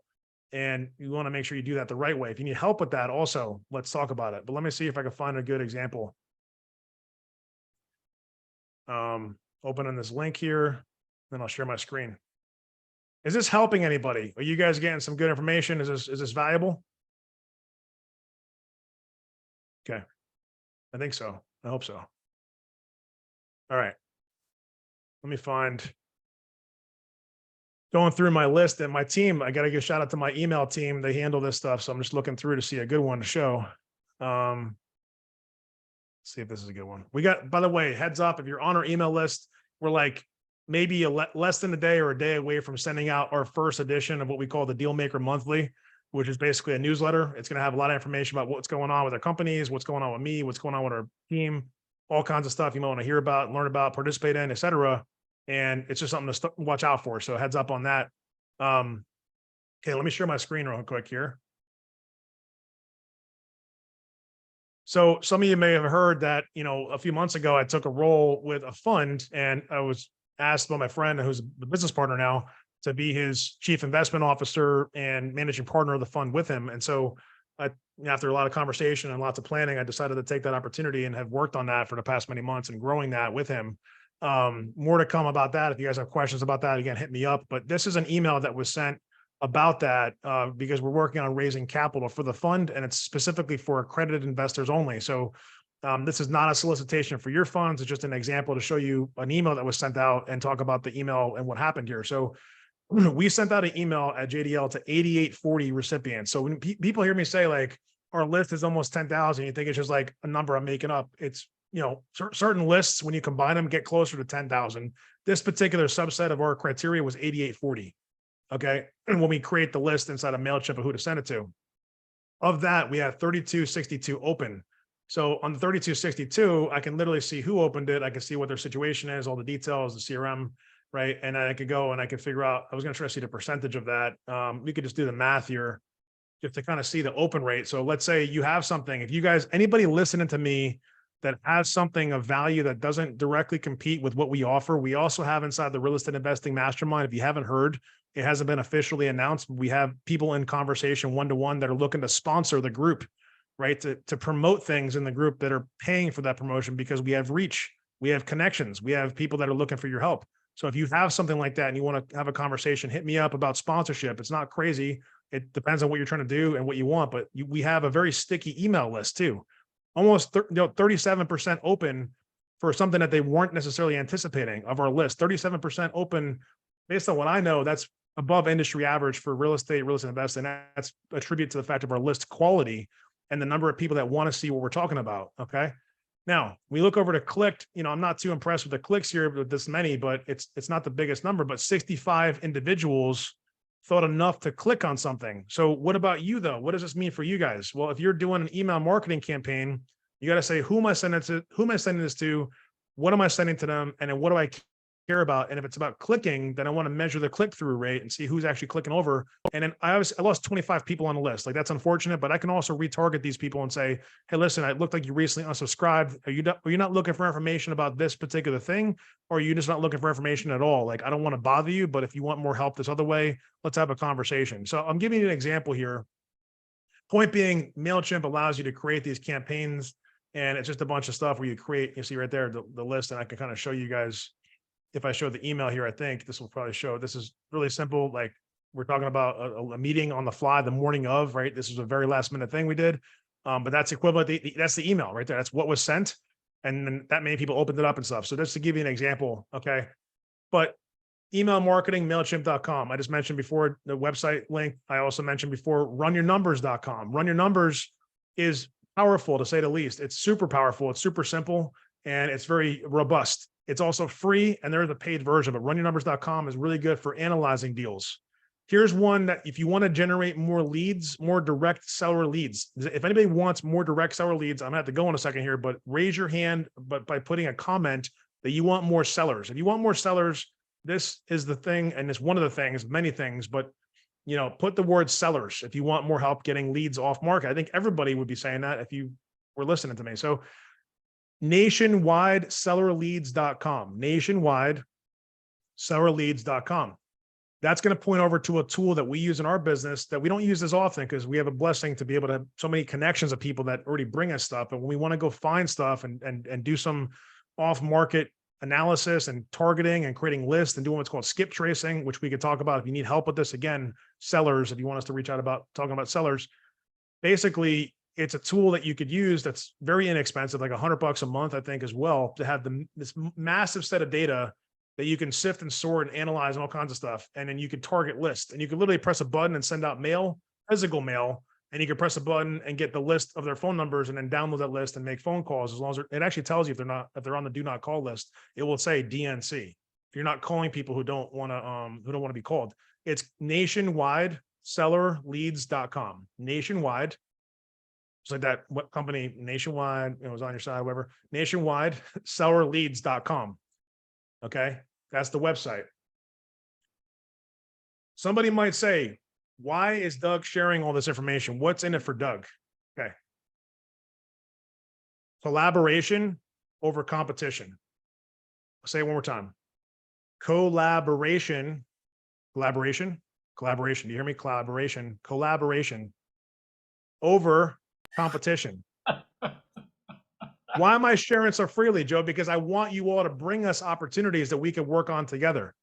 And you want to make sure you do that the right way. If you need help with that also, let's talk about it. But let me see if I can find a good example. Opening this link here, then I'll share my screen. Is this helping anybody? Are you guys getting some good information? Is this valuable? Okay. I think so. I hope so. All right. Let me find, going through my list and my team. I got to give a shout out to my email team. They handle this stuff. So I'm just looking through to see a good one to show. See if this is a good one. We got, by the way, heads up, if you're on our email list, we're like maybe less than a day or a day away from sending out our first edition of what we call the Dealmaker Monthly, which is basically a newsletter. It's going to have a lot of information about what's going on with our companies, what's going on with me, what's going on with our team, all kinds of stuff you might want to hear about, learn about, participate in, et cetera. And it's just something to watch out for. So heads up on that. Okay, let me share my screen real quick here. So some of you may have heard that, a few months ago, I took a role with a fund and I was asked by my friend who's the business partner now to be his chief investment officer and managing partner of the fund with him. And so after a lot of conversation and lots of planning, I decided to take that opportunity and have worked on that for the past many months and growing that with him. More to come about that. If you guys have questions about that, again, hit me up. But this is an email that was sent about that because we're working on raising capital for the fund, and it's specifically for accredited investors only. So this is not a solicitation for your funds. It's just an example to show you an email that was sent out and talk about the email and what happened here. So we sent out an email at JDL to 8840 recipients. So when people hear me say like our list is almost 10,000, you think it's just like a number I'm making up. It's, certain lists, when you combine them, get closer to 10,000. This particular subset of our criteria was 8840. Okay. And when we create the list inside of MailChimp of who to send it to, of that, we have 3262 open. So on the 3262, I can literally see who opened it. I can see what their situation is, all the details, the CRM, right? And then I could go and I could figure out, I was going to try to see the percentage of that. We could just do the math here just to kind of see the open rate. So let's say you have something, if you guys, anybody listening to me that has something of value that doesn't directly compete with what we offer, we also have inside the Real Estate Investing Mastermind. If you haven't heard, it hasn't been officially announced. We have people in conversation one-to-one that are looking to sponsor the group, right? To promote things in the group that are paying for that promotion because we have reach, we have connections, we have people that are looking for your help. So if you have something like that and you want to have a conversation, hit me up about sponsorship. It's not crazy. It depends on what you're trying to do and what you want, but we have a very sticky email list too. Almost 37% open for something that they weren't necessarily anticipating of our list. 37% open, based on what I know, that's above industry average for real estate investing. That's a tribute to the fact of our list quality and the number of people that want to see what we're talking about. Okay. Now we look over to clicked, I'm not too impressed with the clicks here with this many, but it's not the biggest number, but 65 individuals thought enough to click on something. So what about you though? What does this mean for you guys? Well, if you're doing an email marketing campaign, you got to say, who am I sending to? Who am I sending this to? What am I sending to them? And then what do I care about? And if it's about clicking, then I want to measure the click-through rate and see who's actually clicking over. And then I lost 25 people on the list. Like that's unfortunate, but I can also retarget these people and say, hey, listen, it looked like you recently unsubscribed. Are you not looking for information about this particular thing? Or are you just not looking for information at all? Like, I don't want to bother you, but if you want more help this other way, let's have a conversation. So I'm giving you an example here. Point being, MailChimp allows you to create these campaigns, and it's just a bunch of stuff where you create, you see right there, the list, and I can kind of show you guys. If I show the email here, I think this will probably show, this is really simple. Like we're talking about a meeting on the fly the morning of, right? This is a very last minute thing we did. But that's equivalent. That's the email right there. That's what was sent. And then that many people opened it up and stuff. So just to give you an example. Okay. But email marketing, MailChimp.com. I just mentioned before the website link. I also mentioned before runyournumbers.com. Run Your Numbers is powerful to say the least. It's super powerful. It's super simple and it's very robust. It's also free and there's a paid version, but runyournumbers.com is really good for analyzing deals. Here's one that if you want to generate more leads, more direct seller leads, if anybody wants more direct seller leads, I'm gonna have to go in a second here, but raise your hand, but by putting a comment that you want more sellers. If you want more sellers, this is the thing. And it's one of the things, many things, but put the word sellers. If you want more help getting leads off market, I think everybody would be saying that if you were listening to me. So nationwide sellerleads.com, nationwide sellerleads.com. That's going to point over to a tool that we use in our business that we don't use as often because we have a blessing to be able to have so many connections of people that already bring us stuff. And when we want to go find stuff and do some off market analysis and targeting and creating lists and doing what's called skip tracing, which we could talk about if you need help with this. Again, sellers, if you want us to reach out about talking about sellers, basically it's a tool that you could use that's very inexpensive, like $100 a month, I think, as well, to have this massive set of data that you can sift and sort and analyze and all kinds of stuff. And then you could target list and you could literally press a button and send out mail, physical mail. And you can press a button and get the list of their phone numbers and then download that list and make phone calls. As long as it actually tells you if they're on the do not call list, it will say DNC. If you're not calling people who don't want to be called. It's nationwide sellerleads.com. Nationwide. It's like that, what company, Nationwide, it was on your side, whatever. Nationwide sellerleads.com. Okay. That's the website. Somebody might say, why is Doug sharing all this information? What's in it for Doug? Okay. Collaboration over competition. I'll say it one more time. Collaboration. Do you hear me? Collaboration over competition. Why am I sharing so freely, Joe? Because I want you all to bring us opportunities that we can work on together.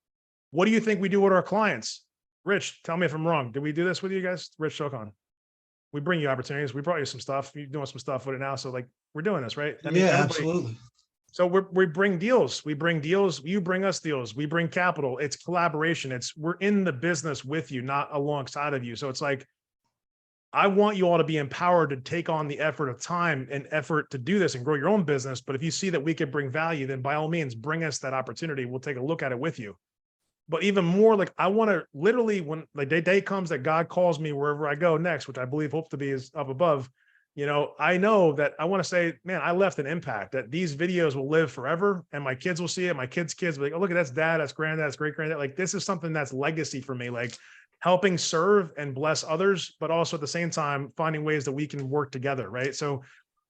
What do you think we do with our clients? Rich, tell me if I'm wrong. Did we do this with you guys? Rich Shokon. We bring you opportunities. We brought you some stuff. You're doing some stuff with it now. So like we're doing this, right? I mean, yeah, absolutely. So we bring deals. We bring deals. You bring us deals. We bring capital. It's collaboration. We're in the business with you, not alongside of you. So it's like, I want you all to be empowered to take on the effort of time and effort to do this and grow your own business. But if you see that we could bring value, then by all means, bring us that opportunity. We'll take a look at it with you. But even more, like I want to literally, when the day comes that God calls me wherever I go next, which I believe hope to be is up above, I know that I want to say, man, I left an impact, that these videos will live forever and my kids will see it. My kids' will be like, oh, look, that's dad, that's granddad, that's great granddad. Like this is something that's legacy for me, like helping serve and bless others, but also at the same time, finding ways that we can work together. Right. So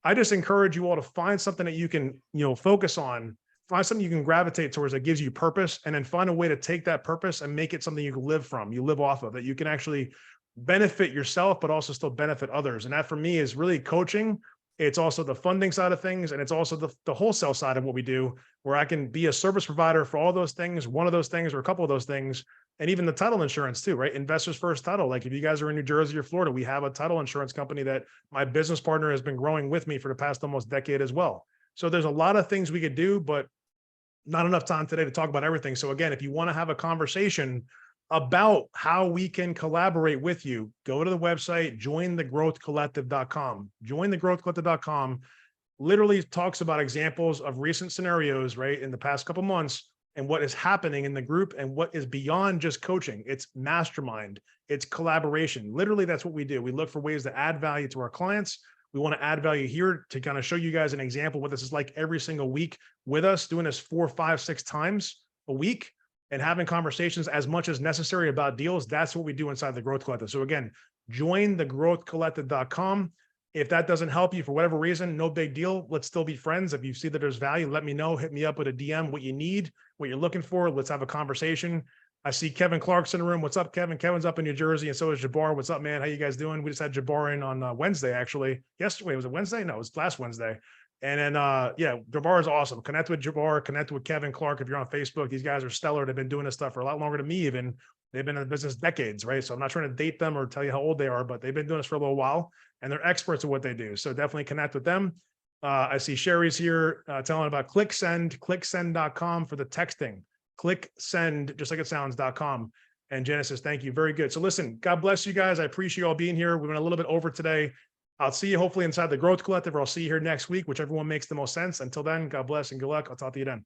I just encourage you all to find something that you can, focus on, find something you can gravitate towards that gives you purpose, and then find a way to take that purpose and make it something you can live from, you live off of, that you can actually benefit yourself, but also still benefit others. And that for me is really coaching. It's also the funding side of things. And it's also the wholesale side of what we do, where I can be a service provider for all those things, one of those things, or a couple of those things. And even the title insurance too, right? Investors First Title. Like if you guys are in New Jersey or Florida, we have a title insurance company that my business partner has been growing with me for the past almost decade as well. So there's a lot of things we could do, but not enough time today to talk about everything. So again, if you want to have a conversation about how we can collaborate with you, go to the website, jointhegrowthcollective.com. Jointhegrowthcollective.com literally talks about examples of recent scenarios, right, in the past couple months, and what is happening in the group and what is beyond just coaching. It's mastermind, it's collaboration. Literally, that's what we do. We look for ways to add value to our clients. We want to add value here to kind of show you guys an example of what this is like every single week with us, doing this 4, 5, 6 times a week and having conversations as much as necessary about deals. That's what we do inside the Growth Collective. So again, jointhegrowthcollective.com. If that doesn't help you for whatever reason, no big deal. Let's still be friends. If you see that there's value, let me know. Hit me up with a DM, what you need, what you're looking for. Let's have a conversation. I see Kevin Clark's in the room. What's up, Kevin? Kevin's up in New Jersey, and so is Jabbar. What's up, man? How you guys doing? We just had Jabbar in on Wednesday, actually. Yesterday, was it Wednesday? No, it was last Wednesday. And then, yeah, Jabbar is awesome. Connect with Jabbar, connect with Kevin Clark. If you're on Facebook, these guys are stellar. They've been doing this stuff for a lot longer than me even. They've been in the business decades, right? So I'm not trying to date them or tell you how old they are, but they've been doing this for a little while, and they're experts at what they do. So definitely connect with them. I see Sherry's here telling about clicksend.com for the texting. Click send, just like it sounds.com. And Genesis, thank you. Very good. So listen, God bless you guys. I appreciate you all being here. We went a little bit over today. I'll see you hopefully inside the Growth Collective, or I'll see you here next week, whichever one makes the most sense. Until then, God bless and good luck. I'll talk to you then.